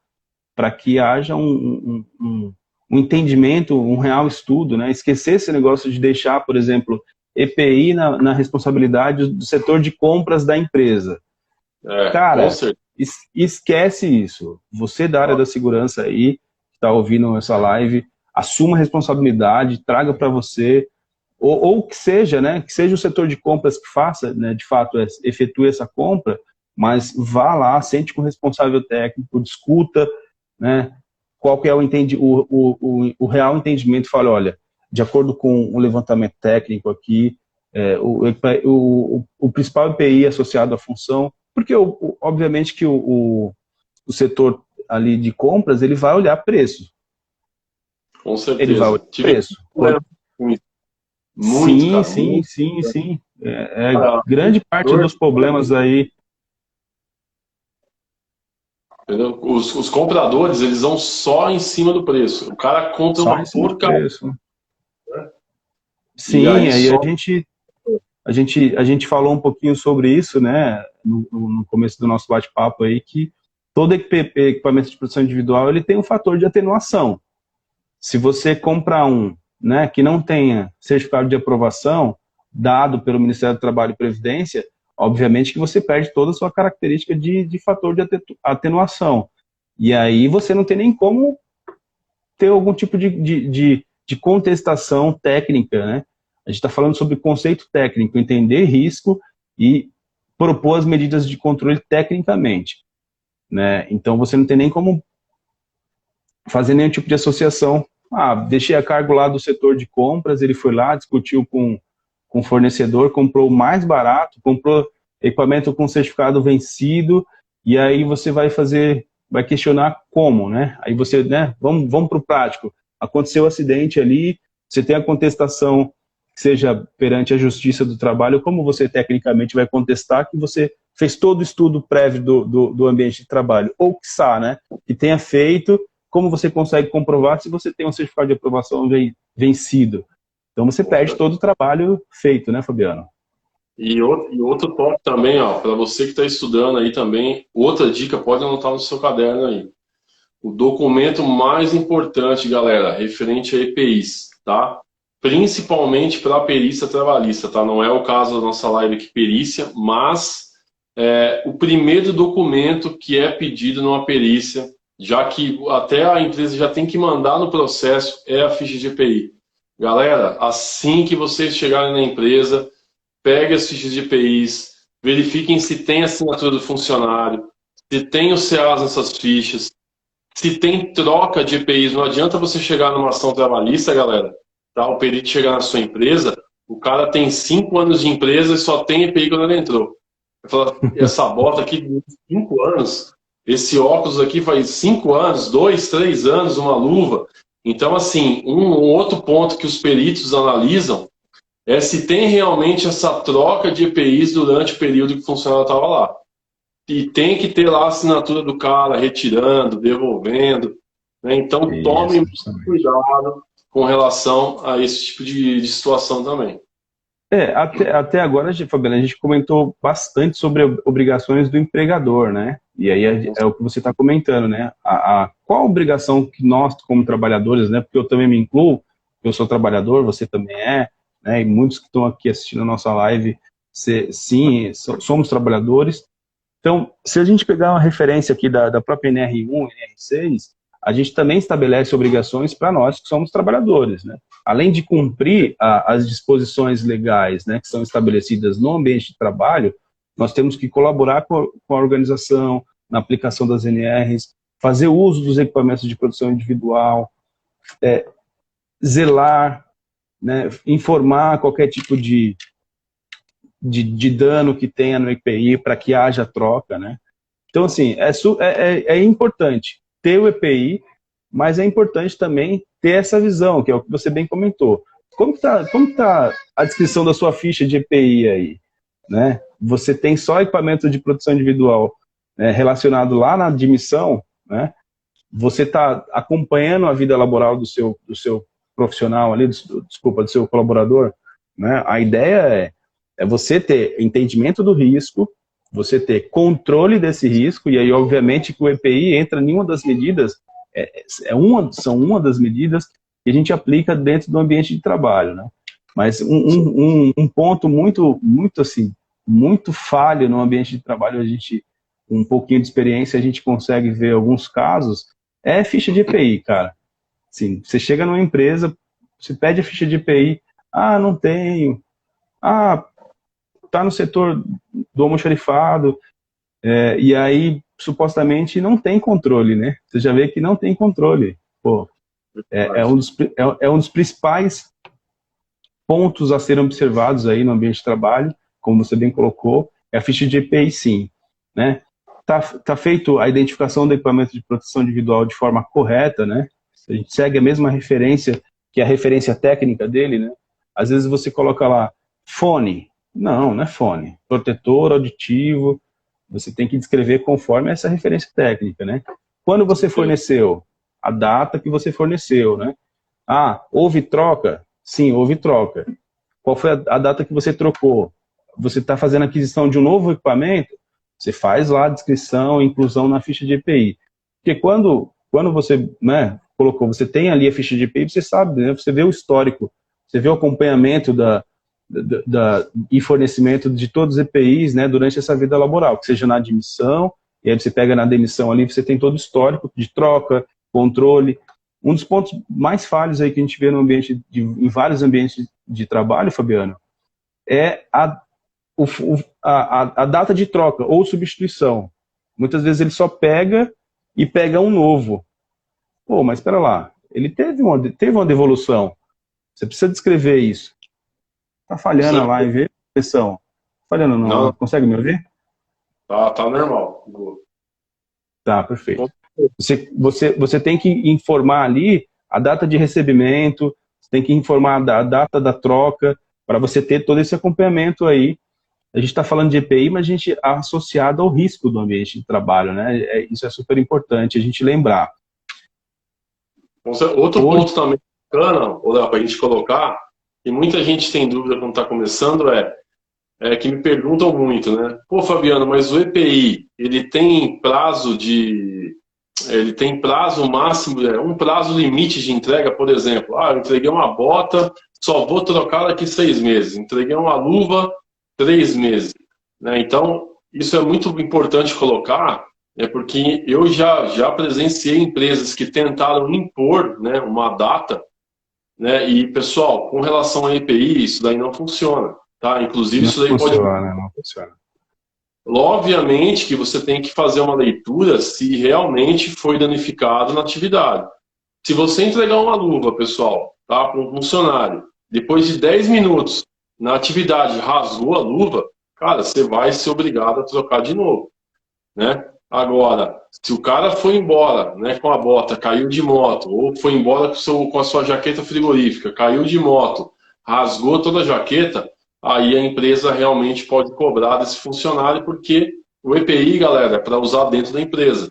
para que haja um entendimento, um real estudo, né? Esquecer esse negócio de deixar, por exemplo, EPI na responsabilidade do setor de compras da empresa. Cara, esquece isso. Você da área da segurança aí, que está ouvindo essa live, assuma a responsabilidade, traga para você, ou que seja, né, que seja o setor de compras que faça, né, de fato, efetue essa compra, mas vá lá, sente com o responsável técnico, discuta, né, qual que é o real entendimento, fala, olha, de acordo com o levantamento técnico aqui, o principal EPI associado à função, porque obviamente que o setor ali de compras, ele vai olhar preço. Com certeza. Ele vai olhar preço. Muito, sim, cara, sim, muito. sim, sim. Grande parte dos problemas aí. Entendeu? Os compradores, eles vão só em cima do preço. O cara compra uma porcaria. Sim, aí só... a gente falou um pouquinho sobre isso, né, no começo do nosso bate-papo aí, que todo equipamento de proteção individual, ele tem um fator de atenuação. Se você comprar né, que não tenha certificado de aprovação dado pelo Ministério do Trabalho e Previdência, obviamente que você perde toda a sua característica de fator de atenuação. E aí você não tem nem como ter algum tipo de contestação técnica, né? A gente está falando sobre conceito técnico, entender risco e propor as medidas de controle tecnicamente, né? Então você não tem nem como fazer nenhum tipo de associação. Deixei a cargo lá do setor de compras, ele foi lá, discutiu com o fornecedor, comprou o mais barato, comprou equipamento com certificado vencido, e aí você vai questionar como, né? Aí você, né, vamos para o prático. Aconteceu o acidente ali, você tem a contestação, seja perante a Justiça do Trabalho, como você tecnicamente vai contestar que você fez todo o estudo prévio do ambiente de trabalho, ou quiçá, né, que tenha feito, como você consegue comprovar se você tem um certificado de aprovação vencido? Então você perde todo o trabalho feito, né, Fabiano? E outro ponto também, ó, para você que está estudando aí também, outra dica, pode anotar no seu caderno aí. O documento mais importante, galera, referente a EPIs, tá? Principalmente para a perícia trabalhista, tá? Não é o caso da nossa live aqui, perícia, mas o primeiro documento que é pedido numa perícia, já que até a empresa já tem que mandar no processo, é a ficha de EPI. Galera, assim que vocês chegarem na empresa, pegue as fichas de EPIs, verifiquem se tem assinatura do funcionário, se tem os CAs nessas fichas, se tem troca de EPIs. Não adianta você chegar numa ação trabalhista, galera, tá? O perito chegar na sua empresa, o cara tem 5 anos de empresa e só tem EPI quando ele entrou. Essa bota aqui de 5 anos, esse óculos aqui faz 5 anos, 2, 3 anos, uma luva. Então, assim, um outro ponto que os peritos analisam é se tem realmente essa troca de EPIs durante o período que o funcionário estava lá. E tem que ter lá a assinatura do cara, retirando, devolvendo, né? Então, tome Isso, muito cuidado com relação a esse tipo de situação também. Até agora, Fabiana, a gente comentou bastante sobre obrigações do empregador, né? E aí é o que você está comentando, né? Qual a obrigação que nós, como trabalhadores, né? Porque eu também me incluo, eu sou trabalhador, você também é, né? E muitos que estão aqui assistindo a nossa live, sim, somos trabalhadores. Então, se a gente pegar uma referência aqui da própria NR1, NR6, a gente também estabelece obrigações para nós que somos trabalhadores, né? Além de cumprir as disposições legais, né, que são estabelecidas no ambiente de trabalho, nós temos que colaborar com a organização, na aplicação das NRs, fazer uso dos equipamentos de produção individual, zelar, né, informar qualquer tipo de dano que tenha no EPI para que haja troca, né? Então, assim, é importante ter o EPI, mas é importante também ter essa visão, que é o que você bem comentou. Como que tá a descrição da sua ficha de EPI aí? Né? Você tem só equipamento de produção individual, né, relacionado lá na admissão, né? Você está acompanhando a vida laboral do seu profissional ali, do seu colaborador, né? A ideia é você ter entendimento do risco, você ter controle desse risco, e aí, obviamente, que o EPI entra em uma das medidas, são uma das medidas que a gente aplica dentro do ambiente de trabalho, né? Mas um ponto muito falho no ambiente de trabalho, um pouquinho de experiência, a gente consegue ver alguns casos, é ficha de EPI, cara. Assim, você chega numa empresa, você pede a ficha de EPI, não tenho, tá no setor do almoxarifado, e aí, supostamente, não tem controle, né? Você já vê que não tem controle. Pô, é um dos principais pontos a serem observados aí no ambiente de trabalho, como você bem colocou, é a ficha de EPI, sim, né? Tá feito a identificação do equipamento de proteção individual de forma correta, né? A gente segue a mesma referência, que é a referência técnica dele, né? Às vezes você coloca lá, fone. Não é fone. Protetor auditivo, você tem que descrever conforme essa referência técnica, né? Quando você forneceu, a data que você forneceu, né? Houve troca? Sim, houve troca. Qual foi a data que você trocou? Você está fazendo aquisição de um novo equipamento? Você faz lá a descrição, inclusão na ficha de EPI. Porque quando você, né, colocou, você tem ali a ficha de EPI, você sabe, né? Você vê o histórico, você vê o acompanhamento e fornecimento de todos os EPIs, né, durante essa vida laboral, que seja na admissão, e aí você pega na demissão ali, você tem todo o histórico de troca, controle. Um dos pontos mais falhos aí que a gente vê em vários ambientes de trabalho, Fabiano, é a data de troca ou substituição. Muitas vezes ele só pega e pega um novo. Pô, mas espera lá, ele teve uma devolução. Você precisa descrever isso. Tá falhando a live, pressão. Falhando não. Consegue me ouvir? Tá normal. Tá, perfeito. Você tem que informar ali a data de recebimento, você tem que informar a data da troca, para você ter todo esse acompanhamento aí. A gente está falando de EPI, mas a gente é associado ao risco do ambiente de trabalho, né? Isso é super importante a gente lembrar. Outro ponto também bacana, para a gente colocar, e muita gente tem dúvida quando está começando, que me perguntam muito, né? Pô, Fabiano, mas o EPI, ele tem prazo máximo, um prazo limite de entrega, por exemplo. Eu entreguei uma bota, só vou trocar daqui 6 meses. Entreguei uma luva, 3 meses. Né? Então, isso é muito importante colocar, porque eu já presenciei empresas que tentaram impor, né, uma data, né? E, pessoal, com relação a EPI, isso daí não funciona. Tá? Inclusive, isso daí pode... Não funciona. Obviamente que você tem que fazer uma leitura se realmente foi danificado na atividade. Se você entregar uma luva, pessoal, tá, para um funcionário, depois de 10 minutos na atividade rasgou a luva, cara, você vai ser obrigado a trocar de novo, né? Agora, se o cara foi embora, né, com a bota, caiu de moto, ou foi embora com a sua jaqueta frigorífica, caiu de moto, rasgou toda a jaqueta, aí a empresa realmente pode cobrar desse funcionário, porque o EPI, galera, é para usar dentro da empresa.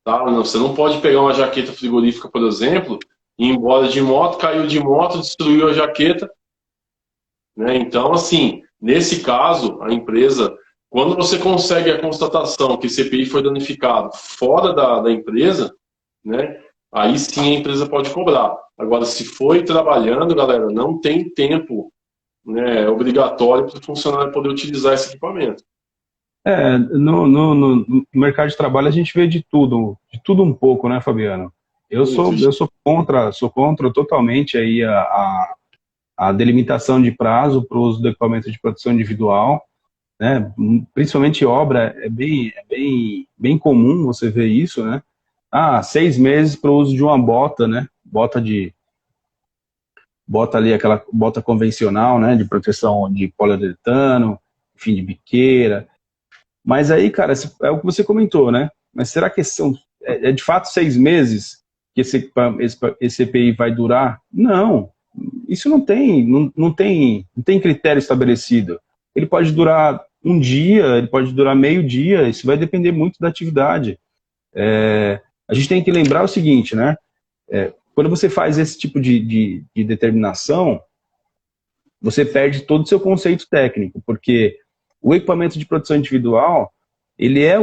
Tá? Você não pode pegar uma jaqueta frigorífica, por exemplo, e ir embora de moto, caiu de moto, destruiu a jaqueta, né? Então, assim, nesse caso, a empresa, quando você consegue a constatação que esse EPI foi danificado fora da empresa, né? Aí sim a empresa pode cobrar. Agora, se foi trabalhando, galera, não tem tempo, né, obrigatório para o funcionário poder utilizar esse equipamento. No mercado de trabalho a gente vê de tudo um pouco, né, Fabiano? Eu sou contra totalmente aí a delimitação de prazo para o uso do equipamento de proteção individual, né? Principalmente obra, bem comum você ver isso, né? 6 meses para o uso de uma bota, né? Bota ali aquela bota convencional, né? De proteção de poliuretano, enfim, de biqueira. Mas aí, cara, é o que você comentou, né? Mas será que é de fato 6 meses que esse EPI vai durar? Não, isso não tem critério estabelecido. Ele pode durar um dia, ele pode durar meio dia, isso vai depender muito da atividade. A gente tem que lembrar o seguinte, né? Quando você faz esse tipo de determinação, você perde todo o seu conceito técnico, porque o equipamento de proteção individual, ele é a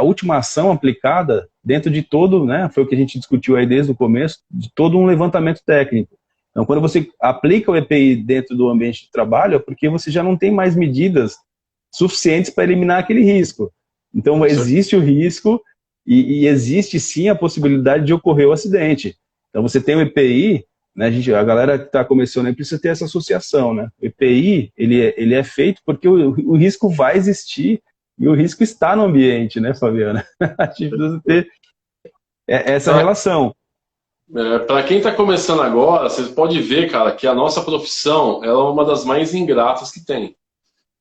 última ação aplicada dentro de todo, né, foi o que a gente discutiu aí desde o começo, de todo um levantamento técnico. Então, quando você aplica o EPI dentro do ambiente de trabalho, é porque você já não tem mais medidas suficientes para eliminar aquele risco. Então, existe o risco e existe sim a possibilidade de ocorrer o acidente. Então, você tem o EPI, né, a galera que está começando aí precisa ter essa associação, né? O EPI, ele é feito porque o risco vai existir e o risco está no ambiente, né, Fabiana? A gente precisa ter essa relação. Para quem está começando agora, você pode ver, cara, que a nossa profissão ela é uma das mais ingratas que tem.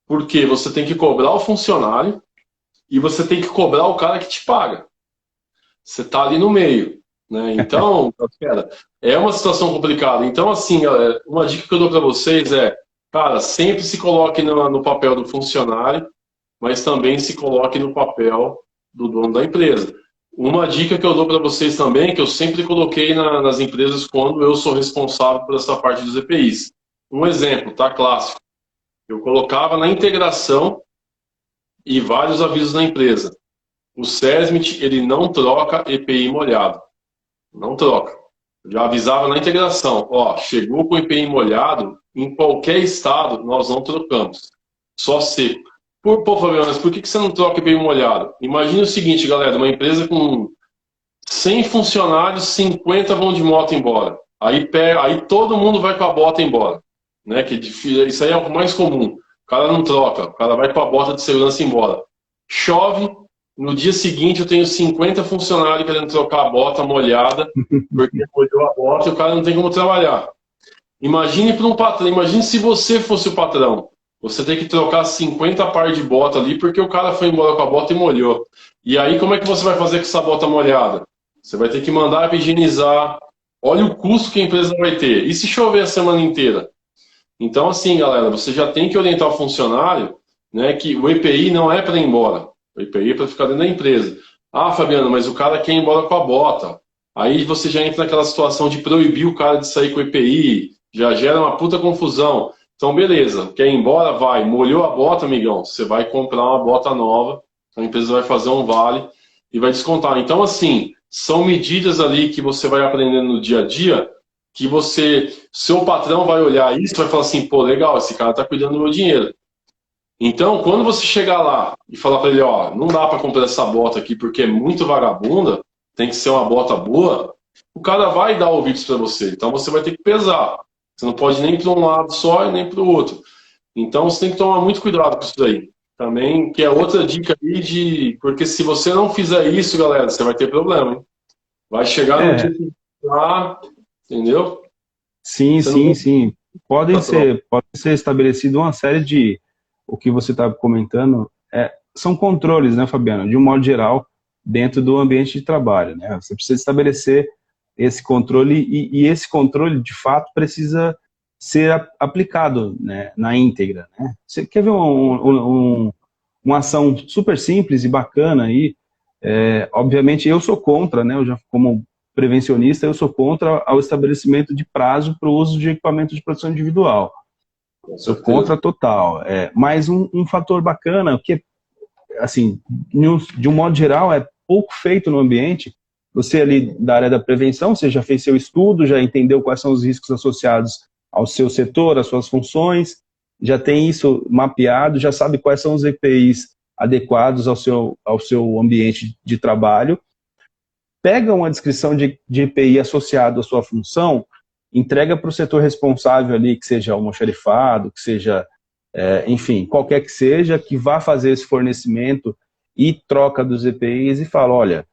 Porque você tem que cobrar o funcionário e você tem que cobrar o cara que te paga. Você está ali no meio, né? Então, é uma situação complicada. Então, assim, galera, uma dica que eu dou para vocês é, cara, sempre se coloque no papel do funcionário, mas também se coloque no papel do dono da empresa. Uma dica que eu dou para vocês também, que eu sempre coloquei nas empresas quando eu sou responsável por essa parte dos EPIs. Um exemplo, tá? Clássico. Eu colocava na integração e vários avisos na empresa. O SESMIT, ele não troca EPI molhado. Não troca. Eu já avisava na integração. Ó, chegou com EPI molhado, em qualquer estado, nós não trocamos. Só seco. Pô, Fabiano, mas por que você não troca EPI molhado? Imagina o seguinte, galera, uma empresa com 100 funcionários, 50 vão de moto embora. Aí todo mundo vai com a bota embora. Né? Isso aí é o mais comum. O cara não troca, o cara vai com a bota de segurança embora. Chove, no dia seguinte eu tenho 50 funcionários querendo trocar a bota molhada, porque molhou a bota e o cara não tem como trabalhar. Imagine para um patrão, imagine se você fosse o patrão. Você tem que trocar 50 par de bota ali, porque o cara foi embora com a bota e molhou. E aí, como é que você vai fazer com essa bota molhada? Você vai ter que mandar para higienizar. Olha o custo que a empresa vai ter. E se chover a semana inteira? Então, assim, galera, você já tem que orientar o funcionário, né, que o EPI não é para ir embora. O EPI é para ficar dentro da empresa. Ah, Fabiano, mas o cara quer ir embora com a bota. Aí você já entra naquela situação de proibir o cara de sair com o EPI, já gera uma puta confusão. Então, beleza, quer ir embora? Vai. Molhou a bota, amigão, você vai comprar uma bota nova, a empresa vai fazer um vale e vai descontar. Então, assim, são medidas ali que você vai aprendendo no dia a dia, que seu patrão vai olhar isso e vai falar assim, pô, legal, esse cara tá cuidando do meu dinheiro. Então, quando você chegar lá e falar para ele, ó, não dá para comprar essa bota aqui porque é muito vagabunda, tem que ser uma bota boa, o cara vai dar ouvidos para você. Então, você vai ter que pesar. Você não pode nem para um lado só e nem para o outro. Então, você tem que tomar muito cuidado com isso daí. Também, que é outra dica aí porque se você não fizer isso, galera, você vai ter problema, hein? Vai chegar no dia que lá, entendeu? Sim. Pode ser estabelecido uma série o que você está comentando são controles, né, Fabiano, de um modo geral, dentro do ambiente de trabalho, né? Você precisa estabelecer esse controle e esse controle, de fato, precisa ser aplicado, né, na íntegra, né? Você quer ver uma ação super simples e bacana aí? Obviamente, eu sou contra, né? Eu já, como prevencionista, eu sou contra o estabelecimento de prazo para o uso de equipamento de proteção individual. Sou contra total. Mas um fator bacana, que, assim, de um modo geral, é pouco feito no ambiente. Você ali da área da prevenção, você já fez seu estudo, já entendeu quais são os riscos associados ao seu setor, às suas funções, já tem isso mapeado, já sabe quais são os EPIs adequados ao seu ambiente de trabalho. Pega uma descrição de EPI associado à sua função, entrega para o setor responsável ali, que seja almoxarifado, que seja, enfim, qualquer que seja, que vá fazer esse fornecimento e troca dos EPIs e fala, olha,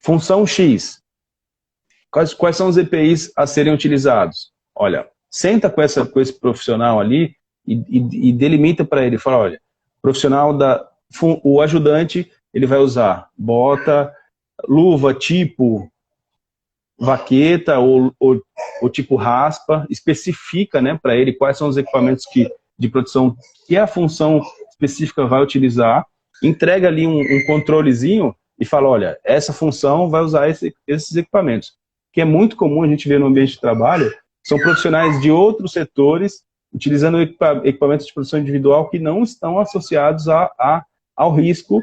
função X, quais são os EPIs a serem utilizados? Olha, senta com esse profissional ali e delimita para ele, fala, olha, o ajudante, ele vai usar bota, luva tipo vaqueta ou tipo raspa, especifica, né, para ele quais são os equipamentos de proteção que a função específica vai utilizar, entrega ali um controlezinho e fala, olha, essa função vai usar esses equipamentos. Que é muito comum a gente ver no ambiente de trabalho, são profissionais de outros setores utilizando equipamentos de proteção individual que não estão associados ao risco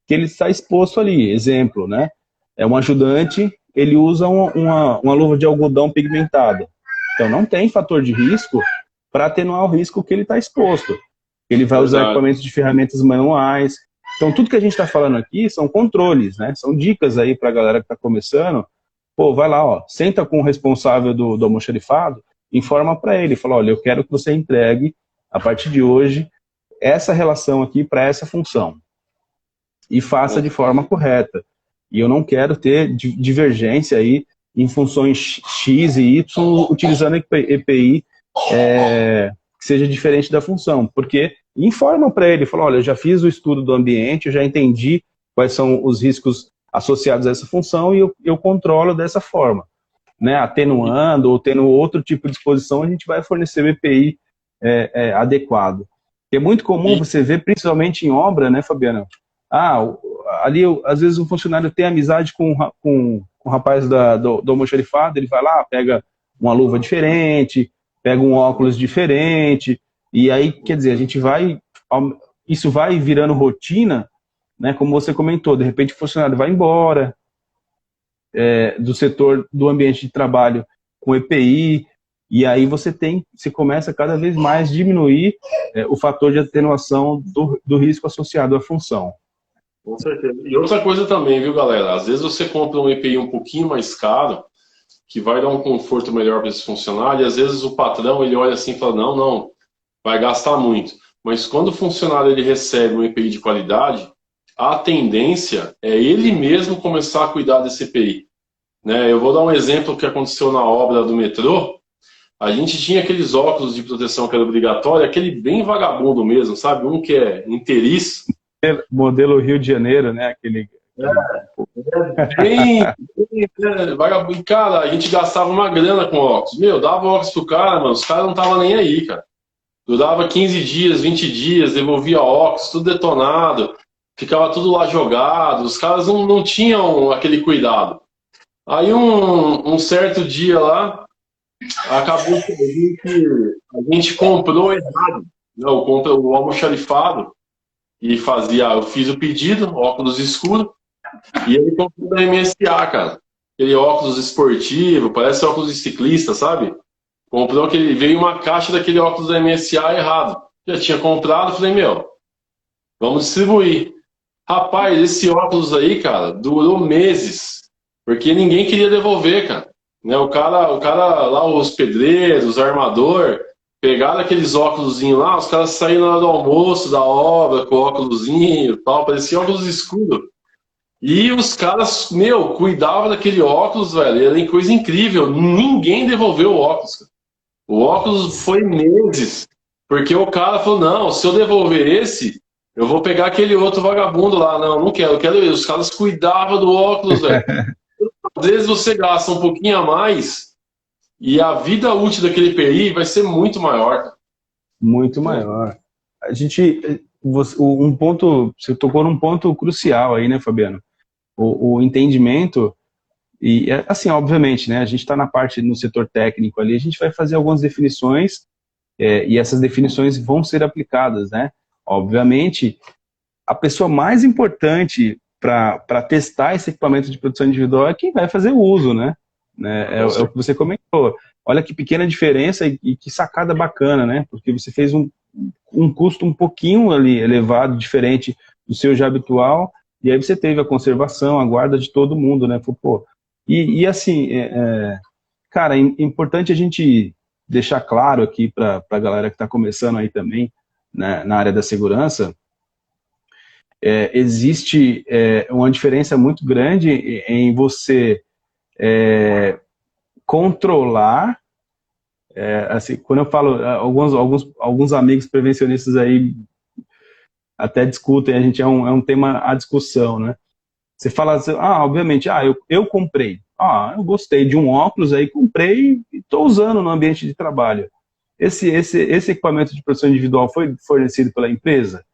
que ele está exposto ali. Exemplo, né? Um ajudante, ele usa uma luva de algodão pigmentada. Então não tem fator de risco para atenuar o risco que ele está exposto. Ele vai usar equipamentos de ferramentas manuais. Então tudo que a gente está falando aqui são controles, né? São dicas aí para a galera que está começando. Pô, vai lá, ó, senta com o responsável do almoxarifado, informa para ele, fala, olha, eu quero que você entregue, a partir de hoje, essa relação aqui para essa função. E faça de forma correta. E eu não quero ter divergência aí em funções X e Y utilizando EPI que seja diferente da função. Porque informa para ele, fala, olha, eu já fiz o estudo do ambiente, eu já entendi quais são os riscos associados a essa função e eu controlo dessa forma. Né, atenuando ou tendo outro tipo de exposição, a gente vai fornecer o EPI adequado. É muito comum você ver, principalmente em obra, né, Fabiana? Ali, às vezes, um funcionário tem amizade com o rapaz do almoxarifado, ele vai lá, pega uma luva diferente, pega um óculos diferente, e aí, quer dizer, isso vai virando rotina, né, como você comentou, de repente o funcionário vai embora, do setor do ambiente de trabalho com EPI, e aí você começa cada vez mais a diminuir o fator de atenuação do risco associado à função. Com certeza. E outra coisa também, viu, galera? Às vezes você compra um EPI um pouquinho mais caro, que vai dar um conforto melhor para esse funcionário, e às vezes o patrão, ele olha assim e fala, não, vai gastar muito. Mas quando o funcionário ele recebe um EPI de qualidade, a tendência é ele mesmo começar a cuidar desse EPI. Né? Eu vou dar um exemplo que aconteceu na obra do metrô. A gente tinha aqueles óculos de proteção que era obrigatório, aquele bem vagabundo mesmo, sabe? Um que é inteiriço. Modelo Rio de Janeiro, né? Aquele... bem vagabundo. Cara, a gente gastava uma grana com óculos. Dava óculos pro cara, mano, os caras não estavam nem aí, cara. Durava 15 dias, 20 dias, devolvia óculos, tudo detonado. Ficava tudo lá jogado, os caras não tinham aquele cuidado. Aí um certo dia lá, acabou que a gente comprou errado, né? O almoxarifado, e eu fiz o pedido, óculos escuro, e ele comprou da MSA, cara. Aquele óculos esportivo, parece óculos de ciclista, sabe? Comprou veio uma caixa daquele óculos da MSA errado. Já tinha comprado, falei, vamos distribuir. Rapaz, esse óculos aí, cara, durou meses, porque ninguém queria devolver, cara. Né, o cara lá, os pedreiros, os armador, pegaram aqueles óculosinhos lá, os caras saíram na hora do almoço, da obra, com óculosinho e tal, parecia óculos escuros. E os caras, cuidavam daquele óculos, velho, era coisa incrível, ninguém devolveu o óculos, cara. O óculos foi meses Porque o cara falou, não, se eu devolver esse, eu vou pegar aquele outro vagabundo lá. Não, não quero, eu quero isso. Os caras cuidavam do óculos, velho. Às vezes você gasta um pouquinho a mais e a vida útil daquele EPI vai ser muito maior. Muito maior. A gente, um ponto, você tocou num ponto crucial aí, né, Fabiano? O entendimento, e assim, obviamente, né, a gente está na parte, no setor técnico ali, a gente vai fazer algumas definições, e essas definições vão ser aplicadas, né? Obviamente, a pessoa mais importante para testar esse equipamento de produção individual é quem vai fazer o uso, né? É o que você comentou. Olha que pequena diferença e que sacada bacana, né? Porque você fez um custo um pouquinho ali elevado, diferente do seu já habitual, e aí você teve a conservação, a guarda de todo mundo, né? Pô, e assim, cara, é importante a gente deixar claro aqui para a galera que está começando aí também, né, na área da segurança, existe uma diferença muito grande em você controlar, assim, quando eu falo, alguns amigos prevencionistas aí até discutem, a gente é um tema à discussão, né? Você fala assim, obviamente, eu comprei, eu gostei de um óculos aí, comprei e estou usando no ambiente de trabalho. Esse equipamento de produção individual foi fornecido pela empresa?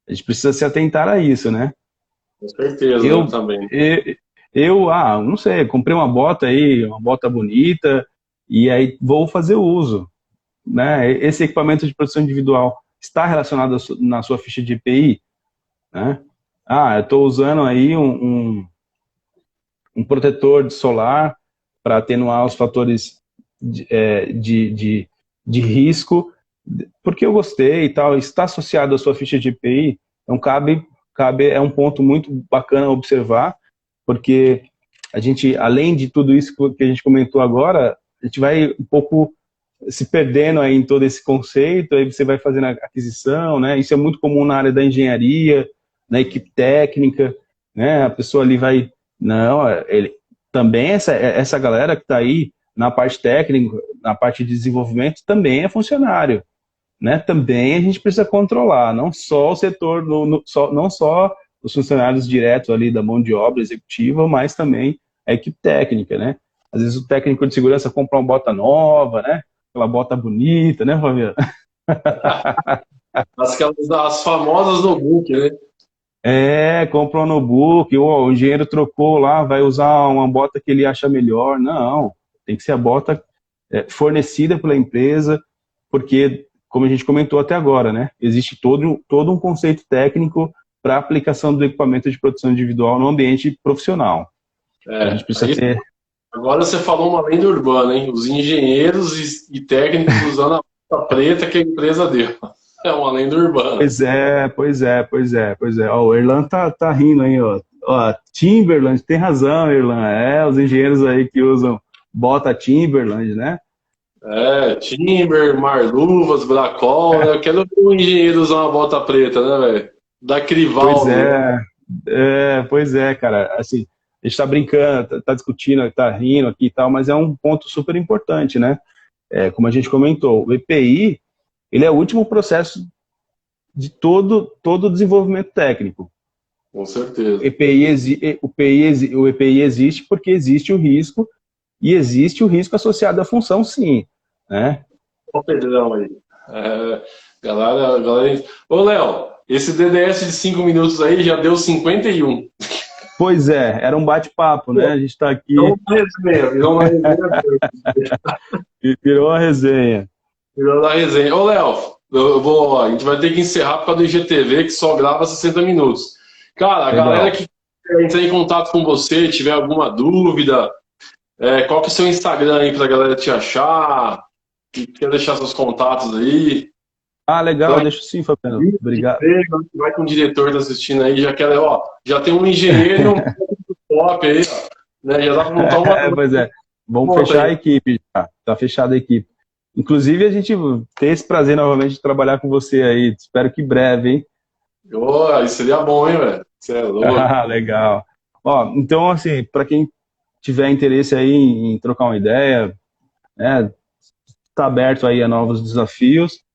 A gente precisa se atentar a isso, né? Com certeza, eu também. Não sei, comprei uma bota aí, uma bota bonita, e aí vou fazer o uso, né? Esse equipamento de produção individual está relacionado na sua ficha de EPI, né? Eu estou usando aí um protetor de solar para atenuar os fatores de risco, porque eu gostei e tal, está associado à sua ficha de EPI, então é um ponto muito bacana observar, porque a gente, além de tudo isso que a gente comentou agora, a gente vai um pouco se perdendo aí em todo esse conceito, aí você vai fazendo a aquisição, né? Isso é muito comum na área da engenharia, na equipe técnica, né? A pessoa ali vai, também essa galera que está aí na parte técnica, na parte de desenvolvimento, também é funcionário, né? Também a gente precisa controlar, não só o setor, não só os funcionários diretos ali da mão de obra executiva, mas também a equipe técnica, né? Às vezes o técnico de segurança compra uma bota nova, né? Aquela bota bonita, né, Fabiano? As famosas notebook, né? Compra um notebook, o engenheiro trocou lá, vai usar uma bota que ele acha melhor. Não, tem que ser a bota fornecida pela empresa, porque, como a gente comentou até agora, né, existe todo um conceito técnico para a aplicação do equipamento de produção individual no ambiente profissional. A gente precisa ter... Agora você falou uma lenda urbana, hein? Os engenheiros e técnicos usando a bota preta que a empresa deu. É uma lenda urbana. Pois é. Ó, o Erlan tá rindo aí, ó. Timberland, tem razão, Erlan. Os engenheiros aí que usam bota Timberland, né? Timber, Marluvas, Bracol, né? Eu quero ver um engenheiro usar uma bota preta, né, velho? Da Crivaldo. Pois é, cara. Assim, a gente tá brincando, tá discutindo, tá rindo aqui e tal, mas é um ponto super importante, né? Como a gente comentou, o EPI, ele é o último processo de todo o desenvolvimento técnico. Com certeza. O EPI existe porque existe o risco, e existe o risco associado à função, sim. Né? Olha o Pedrão aí. Galera... Ô, Léo, esse DDS de 5 minutos aí já deu 51. Pois era um bate-papo, né? A gente está aqui... Virou uma resenha. Virou uma resenha. Virou uma resenha. Ô, Léo, a gente vai ter que encerrar por causa do IGTV, que só grava 60 minutos. Cara, a galera que quer entrar em contato com você, tiver alguma dúvida, qual que é o seu Instagram aí pra galera te achar? Quer deixar seus contatos aí? Legal, deixa sim, Fabiano. Obrigado. Vai com o diretor tá assistindo aí, já tem um engenheiro e um top aí, ó, né? Já dá pra montar uma... Pois é, vamos fechar a equipe, tá fechada a equipe. Inclusive, a gente tem esse prazer novamente de trabalhar com você aí, espero que breve, hein? Isso seria bom, hein, velho? Você é louco. Legal. Então, assim, para quem tiver interesse aí em trocar uma ideia, né, tá aberto aí a novos desafios.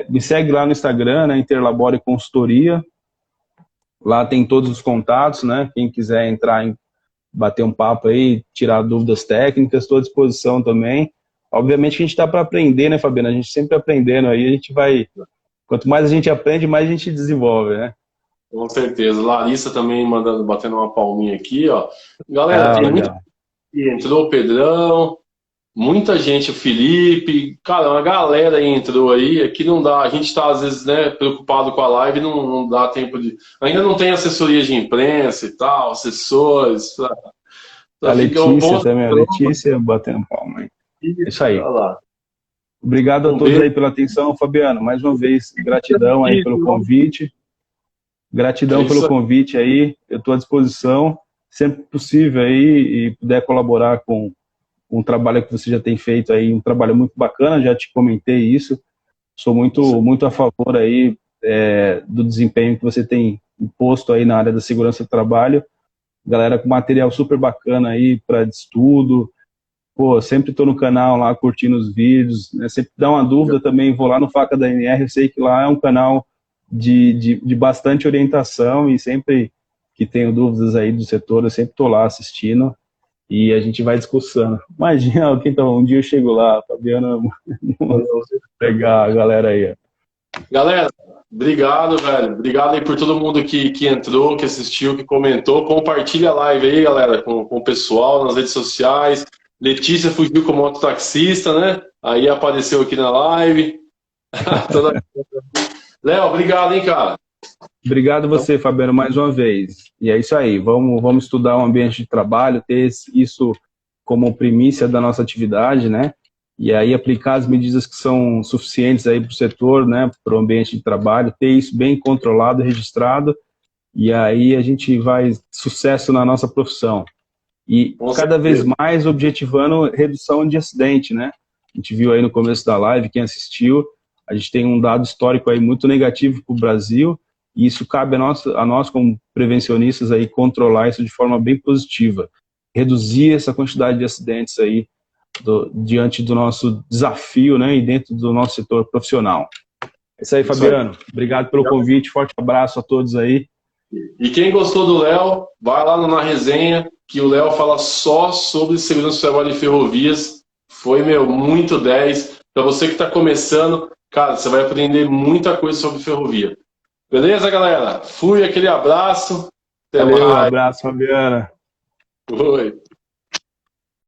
Me segue lá no Instagram, né, Interlabore Consultoria. Lá tem todos os contatos, né? Quem quiser entrar bater um papo aí, tirar dúvidas técnicas, estou à disposição também. Obviamente que a gente está para aprender, né, Fabiano? A gente sempre aprendendo aí, a gente vai... Quanto mais a gente aprende, mais a gente desenvolve, né? Com certeza. Larissa também mandando, batendo uma palminha aqui, ó. Galera, tem muita gente. Entrou o Pedrão, muita gente, o Felipe, cara, uma galera aí entrou aí. Aqui não dá, a gente está às vezes, né, preocupado com a live, não dá tempo de. Ainda não tem assessoria de imprensa e tal, assessores. A Letícia também, a Letícia batendo palma aí. Isso aí. Obrigado a todos aí pela atenção, Fabiano. Mais uma vez, gratidão aí pelo convite. Gratidão pelo convite aí. Eu estou à disposição, sempre possível aí, e puder colaborar com um trabalho que você já tem feito aí, um trabalho muito bacana, já te comentei isso. Sou muito a favor aí do desempenho que você tem imposto aí na área da segurança do trabalho. Galera com material super bacana aí para estudo. Pô, sempre estou no canal lá curtindo os vídeos, né? Sempre dá uma dúvida também, vou lá no Faca da NR, eu sei que lá é um canal de bastante orientação e sempre que tenho dúvidas aí do setor, eu sempre estou lá assistindo e a gente vai discussando. Imagina, então, um dia eu chego lá, Fabiano, vamos pegar a galera aí. Galera, obrigado, velho. Obrigado aí por todo mundo que entrou, que assistiu, que comentou. Compartilha a live aí, galera, com o pessoal nas redes sociais. Letícia fugiu como mototaxista, né? Aí apareceu aqui na live. Léo, obrigado, hein, cara. Obrigado você, Fabiano, mais uma vez. E é isso aí, vamos estudar o ambiente de trabalho, ter isso como primícia da nossa atividade, né? E aí aplicar as medidas que são suficientes aí para o setor, né? Para o ambiente de trabalho, ter isso bem controlado, registrado, e aí a gente vai sucesso na nossa profissão. E cada vez mais objetivando redução de acidente, né? A gente viu aí no começo da live, quem assistiu, a gente tem um dado histórico aí muito negativo para o Brasil, e isso cabe a nós como prevencionistas aí controlar isso de forma bem positiva, reduzir essa quantidade de acidentes aí diante do nosso desafio, né, e dentro do nosso setor profissional. É isso aí, Fabiano. Obrigado pelo convite, forte abraço a todos aí. E quem gostou do Léo, vai lá na resenha, que o Léo fala só sobre segurança do trabalho e ferrovias. Foi, muito 10. Para você que está começando, cara, você vai aprender muita coisa sobre ferrovia. Beleza, galera? Fui, aquele abraço. Valeu, um abraço, Fabiana. Oi.